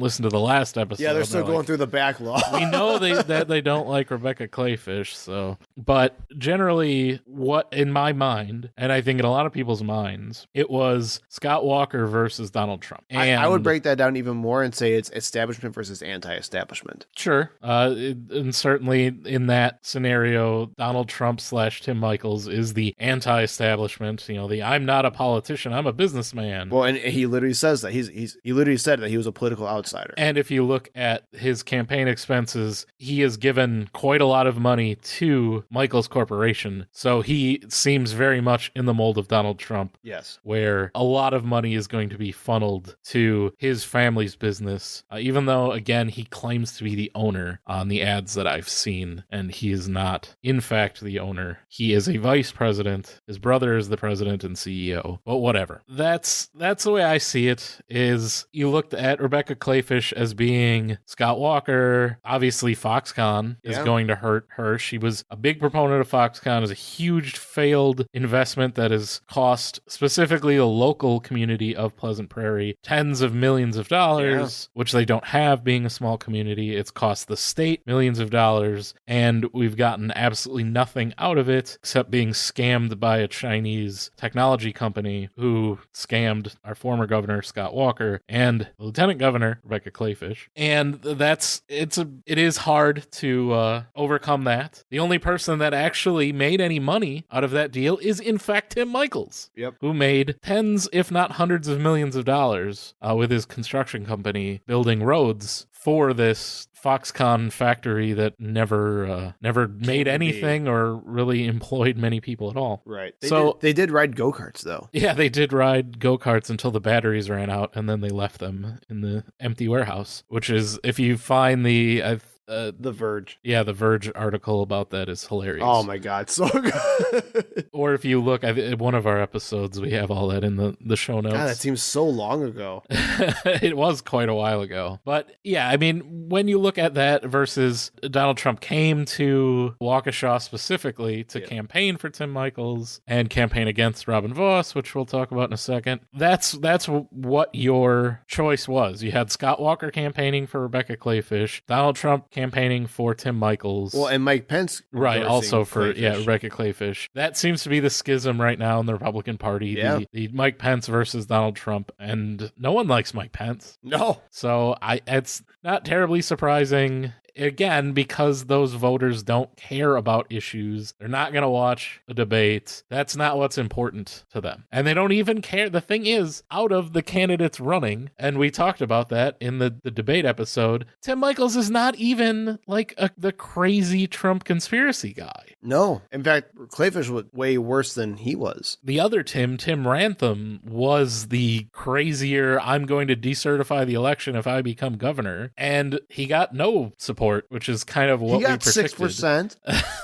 listened to the last episode. Yeah, they're still going through the backlog. We know that they don't like Rebecca Clayfish, so... But generally, what, in my mind, and I think in a lot of people's minds, it was Scott Walker versus Donald Trump. And I would break that down even more and say it's establishment versus anti-establishment. Sure. And certainly in that scenario, Donald Trump / Tim Michaels is the anti-establishment. You know, I'm not a politician, I'm a businessman. Well, and he literally says that. He literally said that he was a political outsider. And if you look at his campaign expenses, he has given quite a lot of money to Michaels Corporation. So he seems very much in the mold of Donald Trump. Yes. Where a lot of money is going to be funneled to his family's business, even though, again, he claims to be the owner on the ads that I've seen, and he is not, in fact, the owner. He is a vice president. His brother is the president and CEO. But whatever. That's the way I see it, is you looked at Rebecca Clayfish as being Scott Walker. Obviously, Foxconn is going to hurt her. She was a big proponent of Foxconn. It was a huge failed investment that has cost specifically the local community of Pleasant Prairie tens of millions of dollars, which they don't have being a small community. It's cost the state millions of dollars, and we've gotten absolutely nothing out of it except being scammed by a Chinese technology company who scammed our former governor, Scott Walker, and Lieutenant Governor, Rebecca Clayfish. And it is hard to overcome that. The only person that actually made any money out of that deal is, in fact, Tim Michaels, who made tens, if not hundreds of millions of dollars with his construction company building roads for this Foxconn factory that never made anything or really employed many people at all. Right. They did ride go-karts, though. Yeah, they did ride go-karts until the batteries ran out, and then they left them in the empty warehouse, which is, if you find the Verge. Yeah, the Verge article about that is hilarious. Oh my God, so good. Or if you look at one of our episodes, we have all that in the show notes. God, that seems so long ago. It was quite a while ago. But yeah, I mean, when you look at that versus Donald Trump came to Waukesha specifically to campaign for Tim Michaels and campaign against Robin Voss, which we'll talk about in a second. That's what your choice was. You had Scott Walker campaigning for Rebecca Clayfish, Donald Trump campaigning for Tim Michaels. Well, and Mike Pence. Right, also for Clayfish. Rebecca Clayfish. That seems to be the schism right now in the Republican Party. Yeah. The Mike Pence versus Donald Trump, and no one likes Mike Pence. No. So it's not terribly surprising. again, because those voters don't care about issues, they're not going to watch a debate. That's not what's important to them. And they don't even care. The thing is, out of the candidates running, and we talked about that in the debate episode, Tim Michaels is not even like the crazy Trump conspiracy guy. No. In fact, Clayfish was way worse than he was. The other Tim Rantham, was the crazier, I'm going to decertify the election if I become governor. And he got no support, which is kind of what He got we predicted. 6%.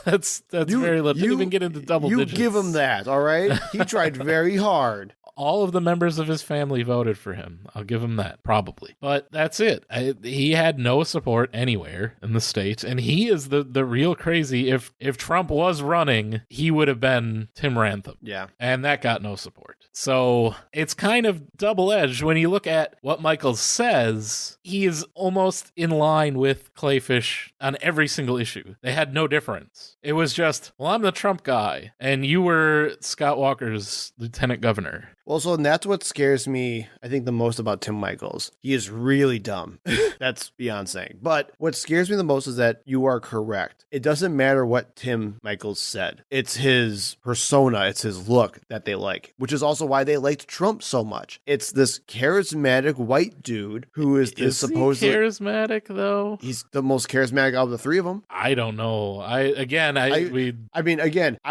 That's very little. Didn't even get into double digits. You give him that, all right? He tried very hard. All of the members of his family voted for him. I'll give him that, probably. But that's it. He had no support anywhere in the state, and he is the real crazy. If Trump was running, he would have been Tim Rantham. Yeah. And that got no support. So it's kind of double-edged. When you look at what Michaels says, he is almost in line with Clayfish on every single issue. They had no difference. It was just, well, I'm the Trump guy, and you were Scott Walker's lieutenant governor. Well, so that's what scares me, I think, the most about Tim Michaels. He is really dumb. That's beyond saying. But what scares me the most is that you are correct. It doesn't matter what Tim Michaels said. It's his persona, it's his look that they like, which is also why they liked Trump so much. It's this charismatic white dude who is this supposedly... charismatic, though? He's the most charismatic out of the three of them. I don't know. I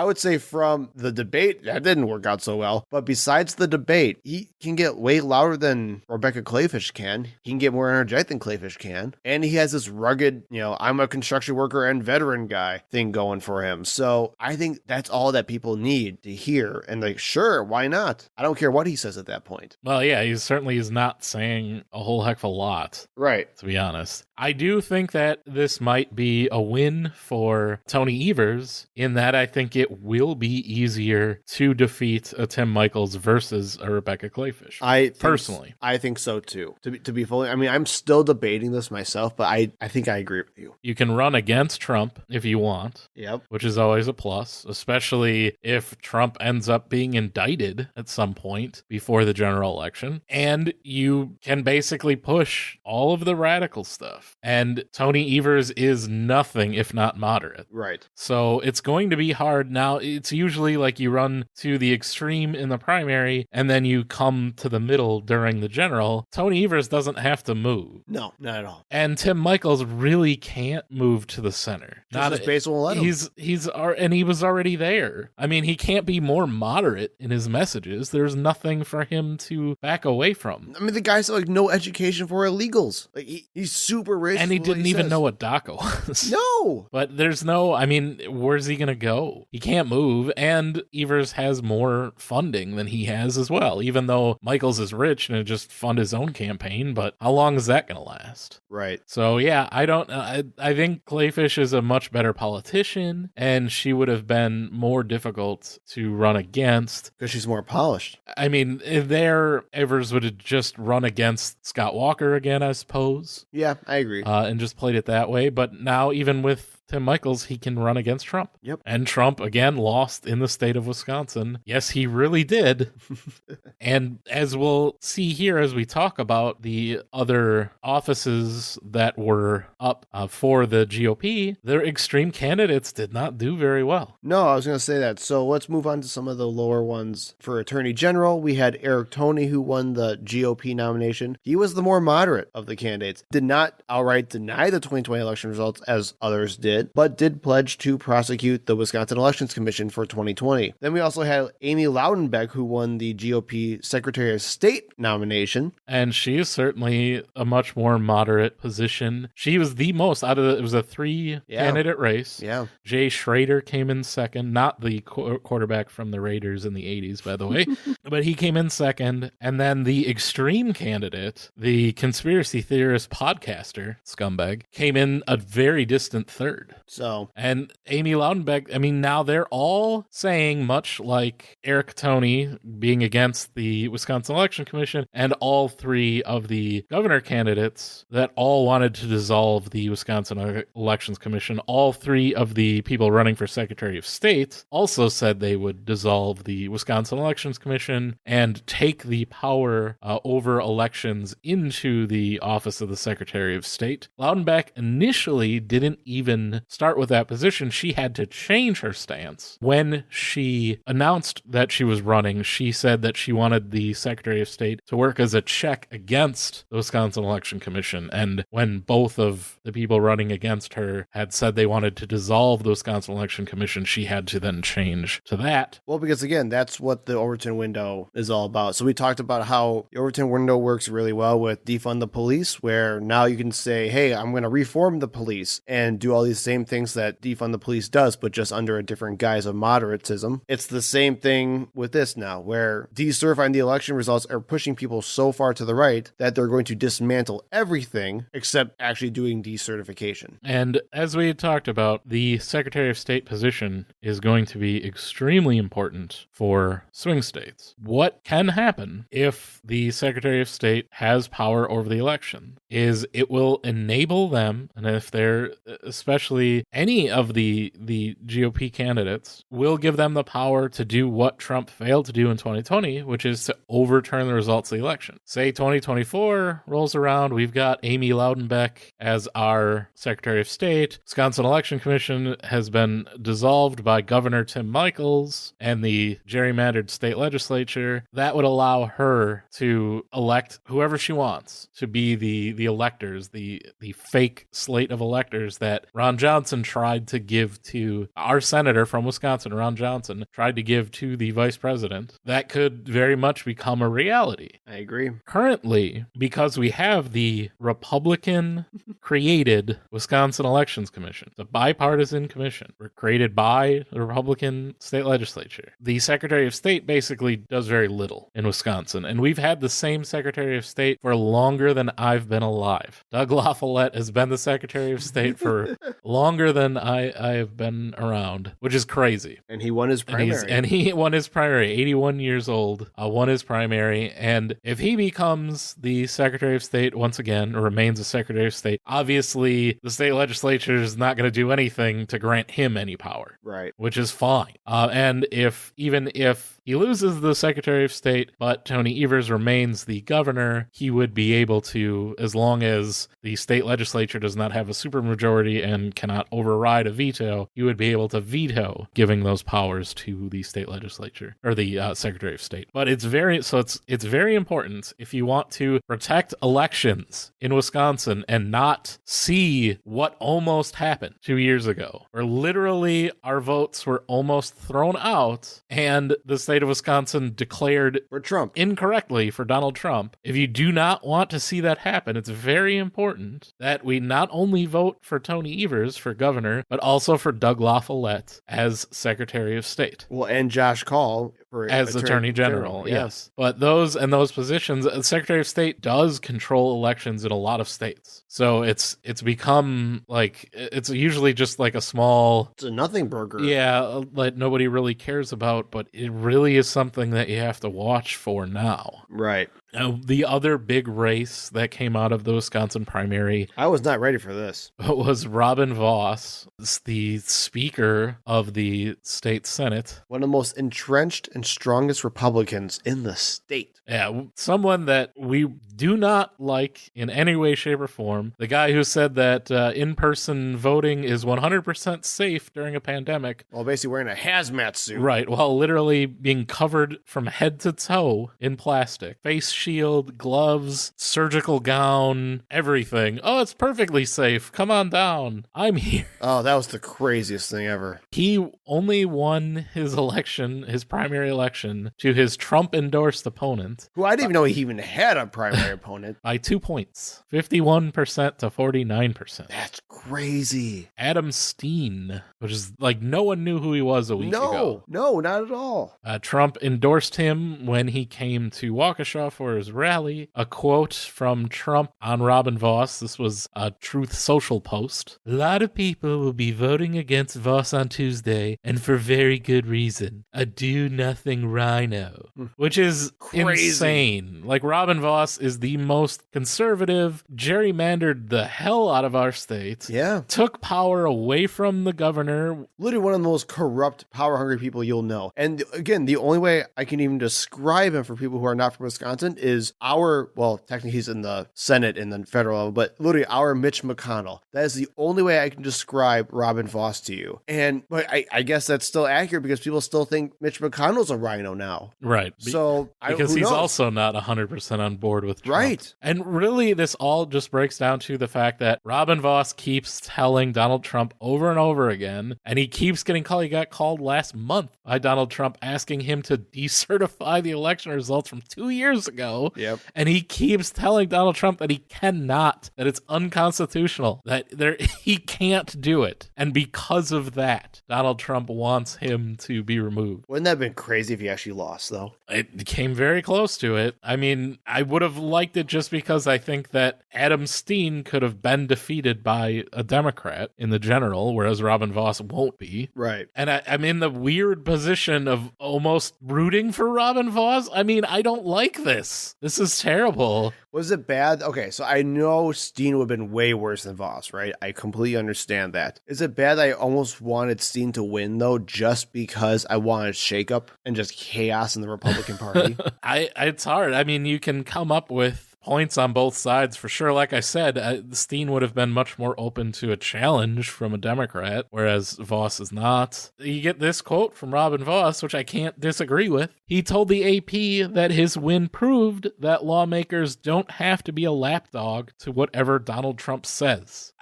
would say from the debate, that didn't work out so well. But besides the debate, he can get way louder than Rebecca Clayfish can. He can get more energetic than Clayfish can. And he has this rugged, I'm a construction worker and veteran guy thing going for him. So I think that's all that people need to hear. And like, sure, why not? I don't care what he says at that point. Well, yeah, he certainly is not saying a whole heck of a lot. Right. To be honest. I do think that this might be a win for Tony Evers in that I think it will be easier to defeat a Tim Michaels versus a Rebecca Clayfish. I think so too. To be fully, I'm still debating this myself, but I think I agree with you. You can run against Trump if you want. Yep. Which is always a plus, especially if Trump ends up being indicted at some point before the general election. And you can basically push all of the radical stuff. And Tony Evers is nothing if not moderate. Right. So it's going to be hard. Now, it's usually like you run to the extreme in the primary and then you come to the middle during the general. Tony Evers doesn't have to move. No, not at all. And Tim Michaels really can't move to the center. His base won't let him. He was already there. He can't be more moderate in his messages. There's nothing for him to back away from. The guy's like no education for illegals. Like he's super rich. And he didn't even know what DACA was. No. But there's no, where's he going to go? He can't move. And Evers has more funding than he has as well, even though Michaels is rich and just fund his own campaign. But how long is that going to last? Right. So, yeah, I think Clayfish is a much better politician, and she would have been more difficult to run against. Because she's more polished. Evers would have just run against Scott Walker again, I suppose. Yeah, I agree. And just played it that way. But now, even with Tim Michaels, he can run against Trump. Yep. And Trump, again, lost in the state of Wisconsin. Yes, he really did. And as we'll see here as we talk about the other offices that were up for the GOP, their extreme candidates did not do very well. No, I was going to say that. So let's move on to some of the lower ones. For Attorney General, we had Eric Toney, who won the GOP nomination. He was the more moderate of the candidates. Did not outright deny the 2020 election results as others did, but did pledge to prosecute the Wisconsin Elections Commission for 2020. Then we also had Amy Loudenbeck, who won the GOP Secretary of State nomination. And she is certainly a much more moderate position. She was the most out of it was a 3-candidate race. Yeah. Jay Schrader came in second, not the quarterback from the Raiders in the 80s, by the way, but he came in second. And then the extreme candidate, the conspiracy theorist podcaster, scumbag, came in a very distant third. weird. So, And Amy Loudenbeck, I mean, now they're all saying, much like Eric Toney being against the Wisconsin Election Commission, and all three of the governor candidates that all wanted to dissolve the Wisconsin Elections Commission, all three of the people running for Secretary of State also said they would dissolve the Wisconsin Elections Commission and take the power over elections into the office of the Secretary of State. Loudenbeck initially didn't even start with that position. She had to change her stance. When she announced that she was running, she said that she wanted the Secretary of State to work as a check against the Wisconsin Election Commission. And when both of the people running against her had said they wanted to dissolve the Wisconsin Election Commission, she had to then change to that. well, because again, that's what the Overton window is all about. So we talked about how the Overton window works really well with defund the police, where now you can say, hey, I'm going to reform the police and do all these same things that defund the police does, but just under a different guise of moderatism. It's the same thing with this now, where decertifying the election results are pushing people so far to the right that they're going to dismantle everything except actually doing decertification. And as we had talked about, the Secretary of State position is going to be extremely important for swing states. What can happen if the Secretary of State has power over the election is it will enable them, and if they're especially any of the GOP candidates, will give them the power to do what Trump failed to do in 2020, which is to overturn the results of the election. Say 2024 rolls around, we've got Amy Loudenbeck as our Secretary of State. Wisconsin Election Commission has been dissolved by Governor Tim Michels and the gerrymandered state legislature. That would allow her to elect whoever she wants to be the electors, the fake slate of electors that Ron Johnson tried to give to our senator from Wisconsin. Ron Johnson tried to give to the vice president. That could very much become a reality. I agree. Currently, because we have the Republican created Wisconsin Elections Commission, the bipartisan commission, were created by the Republican state legislature. The Secretary of State basically does very little in Wisconsin, and we've had the same Secretary of State for longer than I've been alive. Doug LaFollette has been the Secretary of State for longer than I have been around, which is crazy. And he won his primary. And he won his primary, 81 years old, won his primary. And if he becomes the Secretary of State once again, or remains a Secretary of State, obviously the state legislature is not going to do anything to grant him any power. Right. Which is fine. And even if he loses the Secretary of State, but Tony Evers remains the governor, he would be able to, as long as the state legislature does not have a supermajority and cannot override a veto, he would be able to veto giving those powers to the state legislature or the Secretary of State. But it's very important if you want to protect elections in Wisconsin and not see what almost happened 2 years ago, where literally our votes were almost thrown out and the state of Wisconsin declared For Trump. incorrectly for Donald Trump. If you do not want to see that happen, it's very important that we not only vote for Tony Evers for governor, but also for Doug LaFollette as Secretary of State. Well, and Josh Call for As Attorney General, yeah. yes. But those positions, the Secretary of State does control elections in a lot of states. So it's become like, it's usually just like a small, It's a nothing burger. yeah, like nobody really cares about, but it really is something that you have to watch for now. Right. Now, the other big race that came out of the Wisconsin primary I was not ready for this. was Robin Voss, the Speaker of the state Senate. One of the most entrenched and strongest Republicans in the state. Yeah, someone that we do not like in any way, shape, or form. The guy who said that in-person voting is 100% safe during a pandemic. Well, basically wearing a hazmat suit. Right, while literally being covered from head to toe in plastic. Face shield, gloves, surgical gown, everything. Oh, it's perfectly safe. Come on down. I'm here. Oh, that was the craziest thing ever. He only won his election, his primary election, to his Trump-endorsed opponent. Who I didn't even know he even had a primary opponent. By 2 points, 51% to 49%. That's crazy. Adam Steen, which is like no one knew who he was a week ago. No, not at all. Trump endorsed him when he came to Waukesha for for his rally. A quote from Trump on Robin Vos. This was a Truth Social post. A lot of people will be voting against Vos on Tuesday, and for very good reason. A do-nothing rhino. Which is Crazy. insane. Like, Robin Vos is the most conservative, gerrymandered the hell out of our state. Yeah. Took power away from the governor. Literally one of the most corrupt, power-hungry people you'll know. And again, the only way I can even describe him for people who are not from Wisconsin is well, technically he's in the Senate and then federal level, but literally our Mitch McConnell. That is the only way I can describe Robin Vos to you. But I guess that's still accurate because people still think Mitch McConnell's a rhino now. Right. So because who he's knows? also not 100% on board with Trump. Right. And really, this all just breaks down to the fact that Robin Vos keeps telling Donald Trump over and over again, and he keeps getting called. He got called last month by Donald Trump asking him to decertify the election results from 2 years ago. Yep. And he keeps telling Donald Trump that he cannot, that it's unconstitutional, that he can't do it. And because of that, Donald Trump wants him to be removed. Wouldn't that have been crazy if he actually lost, though? It came very close to it. I mean, I would have liked it just because I think that Adam Steen could have been defeated by a Democrat in the general, whereas Robin Vos won't be. Right. And I'm in the weird position of almost rooting for Robin Vos. I mean, I don't like this. This is terrible. Was it bad? Okay, so I know Steen would have been way worse than Vos, right? I completely understand that. Is it bad I almost wanted Steen to win, though, just because I wanted shakeup and just chaos in the Republican Party? It's hard. I mean, you can come up with points on both sides for sure. Like I said, Steen would have been much more open to a challenge from a Democrat, whereas Vos is not. You get this quote from Robin Vos, which I can't disagree with. He told the AP that his win proved that lawmakers don't have to be a lapdog to whatever Donald Trump says.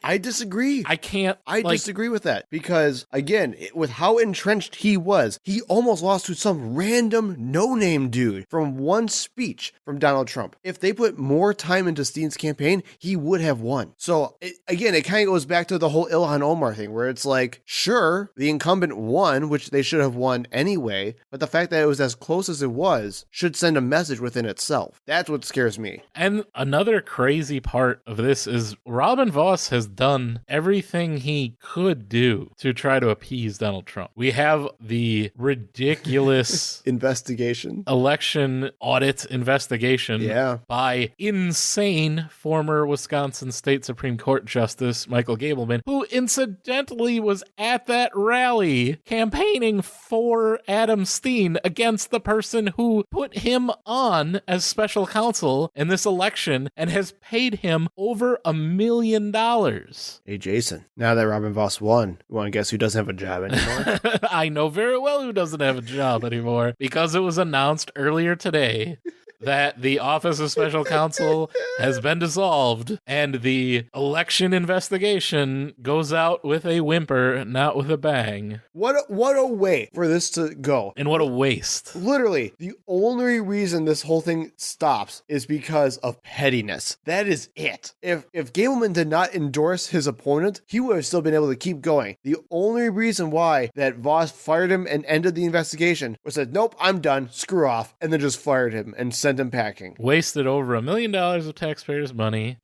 I disagree. I can't. I disagree with that because, again, with how entrenched he was, he almost lost to some random no-name dude from one speech from Donald Trump. If they put more time into Steen's campaign, he would have won. So, it kind of goes back to the whole Ilhan Omar thing where it's like, sure, the incumbent won, which they should have won anyway, but the fact that it was as close as it was should send a message within itself. That's what scares me. And another crazy part of this is Robin Vos has done everything he could do to try to appease Donald Trump. We have the ridiculous investigation, election audit investigation by insane former Wisconsin State Supreme Court Justice Michael Gableman, who incidentally was at that rally campaigning for Adam Steen against the person who put him on as special counsel in this election and has paid him over $1 million. Hey, Jason, now that Robin Vos won, you want to guess who doesn't have a job anymore? I know very well who doesn't have a job anymore because it was announced earlier today that the Office of Special Counsel has been dissolved and the election investigation goes out with a whimper, not with a bang. What a way for this to go. And what a waste. Literally, the only reason this whole thing stops is because of pettiness. That is it. If Gableman did not endorse his opponent, he would have still been able to keep going. The only reason why that Vos fired him and ended the investigation was that, nope, I'm done, screw off, and then just fired him and sent him packing. Wasted over $1 million of taxpayers' money.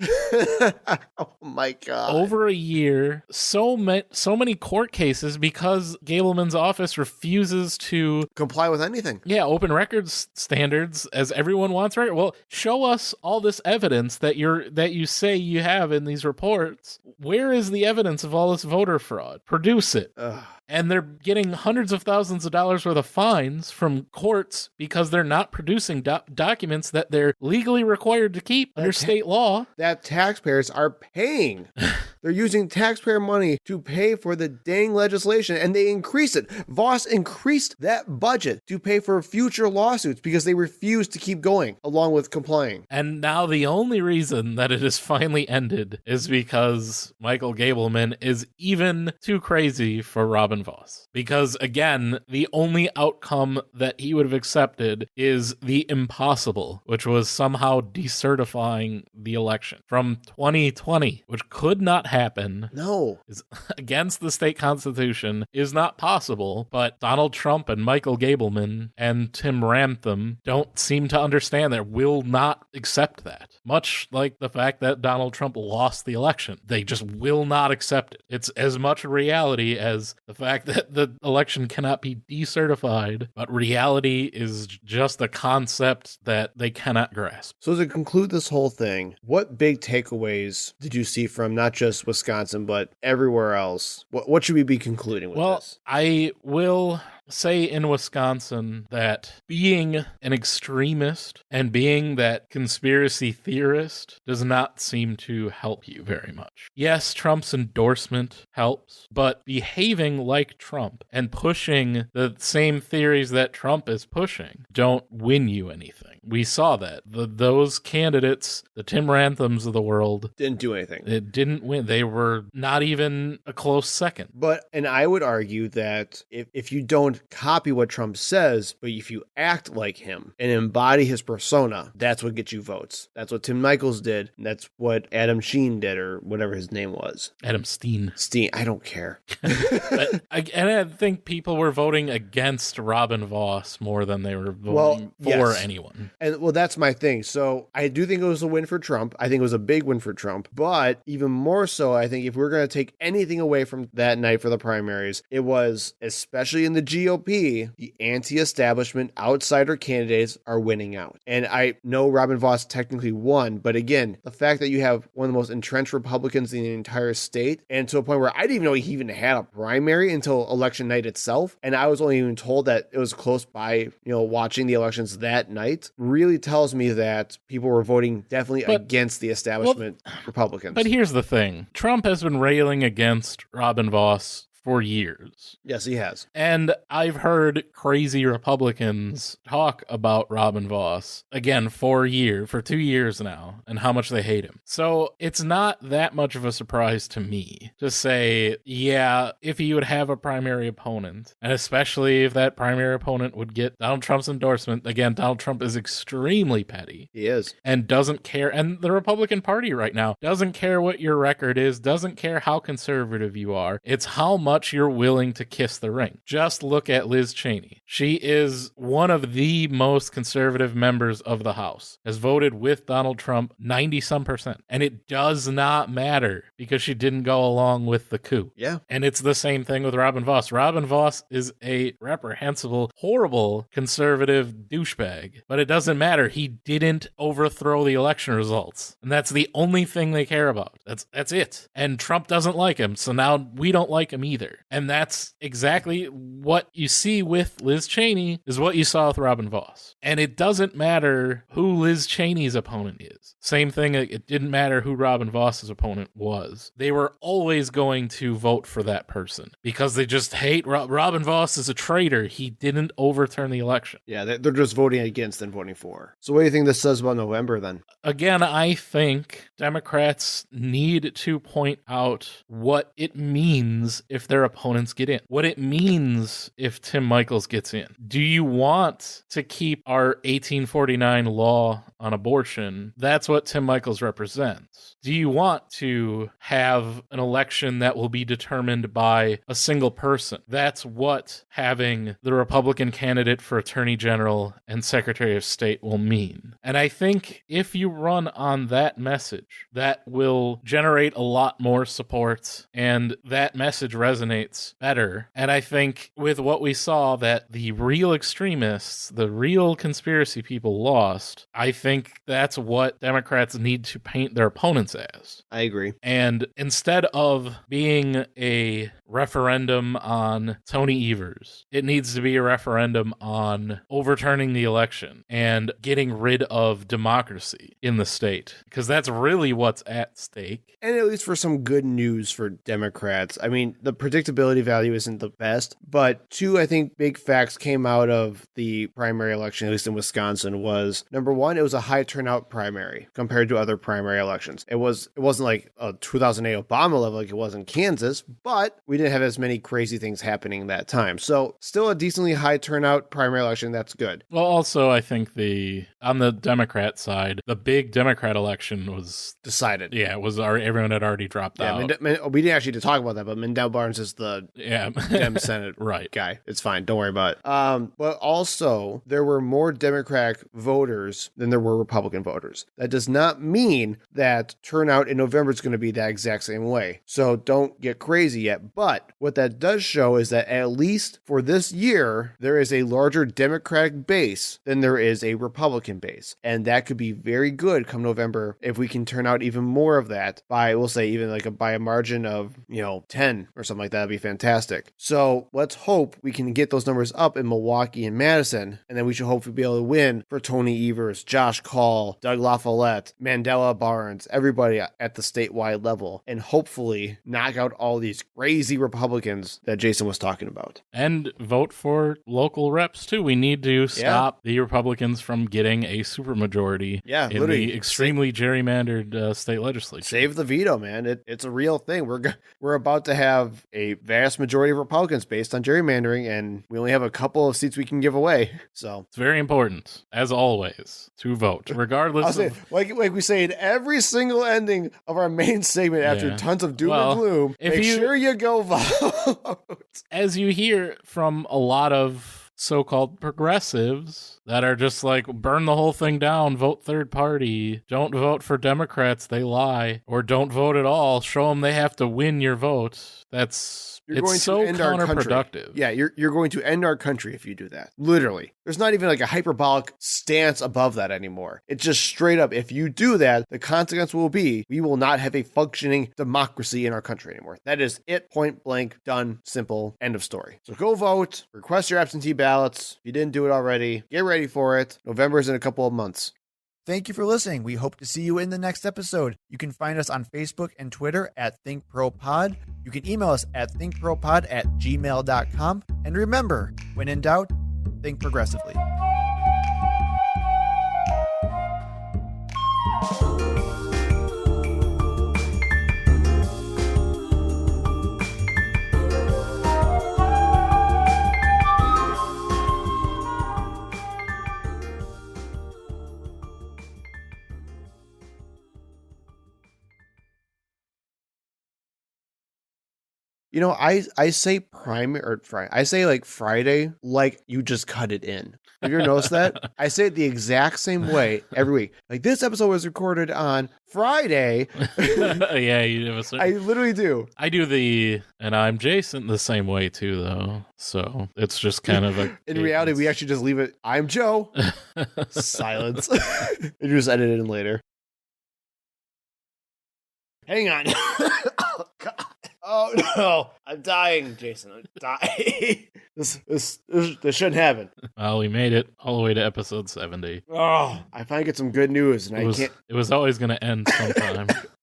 Oh my God. Over a year. So many court cases because Gableman's office refuses to comply with anything. Yeah, open records standards as everyone wants, right? Well, show us all this evidence that you say you have in these reports. Where is the evidence of all this voter fraud? Produce it. Ugh. And they're getting hundreds of thousands of dollars worth of fines from courts because they're not producing documents that they're legally required to keep under state law. That taxpayers are paying. They're using taxpayer money to pay for the dang legislation, and they increase it. Vos increased that budget to pay for future lawsuits because they refused to keep going along with complying. And now the only reason that it has finally ended is because Michael Gableman is even too crazy for Robin Vos. Because again, the only outcome that he would have accepted is the impossible, which was somehow decertifying the election from 2020, which could not happen. No. Is against the state constitution is not possible, but Donald Trump and Michael Gableman and Tim Ramtham don't seem to understand that, will not accept that. Much like the fact that Donald Trump lost the election. They just will not accept it. It's as much a reality as the fact that the election cannot be decertified, but reality is just a concept that they cannot grasp. So to conclude this whole thing, what big takeaways did you see from not just Wisconsin, but everywhere else? What should we be concluding with this? I will say in Wisconsin that being an extremist and being that conspiracy theorist does not seem to help you very much. Yes, Trump's endorsement helps, but behaving like Trump and pushing the same theories that Trump is pushing don't win you anything. We saw that. Those candidates, the Tim Ranthams of the world, Didn't do anything. it didn't win. They were not even a close second. And I would argue that if you don't copy what Trump says, but if you act like him and embody his persona, that's what gets you votes. That's what Tim Michaels did. And that's what Adam Sheen did, or whatever his name was. Adam Steen. I don't care. And I think people were voting against Robin Vos more than they were voting for yes. anyone. And that's my thing. So I do think it was a win for Trump. I think it was a big win for Trump. But even more so, I think if we're going to take anything away from that night for the primaries, it was, especially in the GOP, the anti-establishment outsider candidates are winning out. And I know Robin Vos technically won, but again, the fact that you have one of the most entrenched Republicans in the entire state, and to a point where I didn't even know he even had a primary until election night itself, and I was only even told that it was close by, watching the elections that night, really tells me that people were voting definitely against the establishment Republicans. But here's the thing. Trump has been railing against Robin Vos for years. Yes, he has. And I've heard crazy Republicans talk about Robin Vos, again, for 2 years now, and how much they hate him. So it's not that much of a surprise to me to say, yeah, if he would have a primary opponent, and especially if that primary opponent would get Donald Trump's endorsement, again, Donald Trump is extremely petty. He is. And doesn't care, and the Republican Party right now doesn't care what your record is, doesn't care how conservative you are. It's how much you're willing to kiss the ring. Just look at Liz Cheney. She is one of the most conservative members of the House, has voted with Donald Trump 90-some%. And it does not matter because she didn't go along with the coup. Yeah. And it's the same thing with Robin Vos. Robin Vos is a reprehensible, horrible conservative douchebag. But it doesn't matter. He didn't overthrow the election results. And that's the only thing they care about. That's it. And Trump doesn't like him. So now we don't like him either. And that's exactly what you see with Liz Cheney is what you saw with Robin Vos. And it doesn't matter who Liz Cheney's opponent is. Same thing, it didn't matter who Robin Vos's opponent was. They were always going to vote for that person because they just hate Robin Vos is a traitor. He didn't overturn the election. Yeah, they're just voting against and voting for. So what do you think this says about November then? Again, I think Democrats need to point out what it means if their opponents get in, what it means if Tim Michaels gets in. Do you want to keep our 1849 law on abortion? That's what Tim Michaels represents. Do you want to have an election that will be determined by a single person? That's what having the Republican candidate for Attorney General and Secretary of State will mean. And I think if you run on that message, that will generate a lot more support, and that message resonates better. And I think with what we saw that the real extremists, the real conspiracy people lost, I think that's what Democrats need to paint their opponents as. I agree. And instead of being a referendum on Tony Evers, it needs to be a referendum on overturning the election and getting rid of democracy in the state, because that's really what's at stake. And at least for some good news for Democrats. I mean, the predictability value isn't the best. But two, I think, big facts came out of the primary election, at least in Wisconsin, was number one, it was a high turnout primary compared to other primary elections. It wasn't like a 2008 Obama level like it was in Kansas, but we didn't have as many crazy things happening that time. So still a decently high turnout primary election. That's good. Well, also, I think on the Democrat side, the big Democrat election was Decided. Yeah, it was everyone had already dropped out. We didn't actually talk about that, but Mendel Barnes is the Dem Senate right guy. It's fine. Don't worry about it. But also, there were more Democratic voters than there were Republican voters. That does not mean that turnout in November is going to be that exact same way. So don't get crazy yet. But what that does show is that at least for this year, there is a larger Democratic base than there is a Republican base. And that could be very good come November if we can turn out even more of that by, we'll say, even like by a margin of, 10 or something like that. That'd be fantastic. So let's hope we can get those numbers up in Milwaukee and Madison. And then we should hopefully be able to win for Tony Evers, Josh Call, Doug LaFollette, Mandela Barnes, everybody at the statewide level, and hopefully knock out all these crazy Republicans that Jason was talking about. And vote for local reps, too. We need to stop the Republicans from getting a supermajority in the extremely gerrymandered state legislature. Save the veto, man. It's a real thing. We're about to have a vast majority of Republicans based on gerrymandering, and we only have a couple of seats we can give away. So it's very important, as always, to vote, regardless of... Like we say in every single ending of our main segment after tons of doom and gloom, make sure you go vote. As you hear from a lot of so-called progressives that are just like, burn the whole thing down, vote third party, don't vote for Democrats, they lie, or don't vote at all, show them they have to win your vote. It's so counterproductive. Yeah, you're going to end our country if you do that. Literally. There's not even like a hyperbolic stance above that anymore. It's just straight up, if you do that, the consequence will be we will not have a functioning democracy in our country anymore. That is it, point blank, done, simple, end of story. So go vote, request your absentee ballots. If you didn't do it already, get ready for it. November is in a couple of months. Thank you for listening. We hope to see you in the next episode. You can find us on Facebook and Twitter at ThinkProPod. You can email us at thinkpropod@gmail.com. And remember, when in doubt, think progressively. I say I say like Friday, like you just cut it in. Have you ever noticed that? I say it the exact same way every week. Like, this episode was recorded on Friday. Yeah, you have a certain... I literally do. I do and I'm Jason the same way too, though. So it's just kind of a... In reality, we actually just leave it, I'm Joe. Silence. And you just edit it in later. Hang on. Oh, God. Oh, no. I'm dying, Jason. I'm dying. This shouldn't happen. Well, we made it all the way to episode 70. Oh, I finally get some good news, and it was always going to end sometime.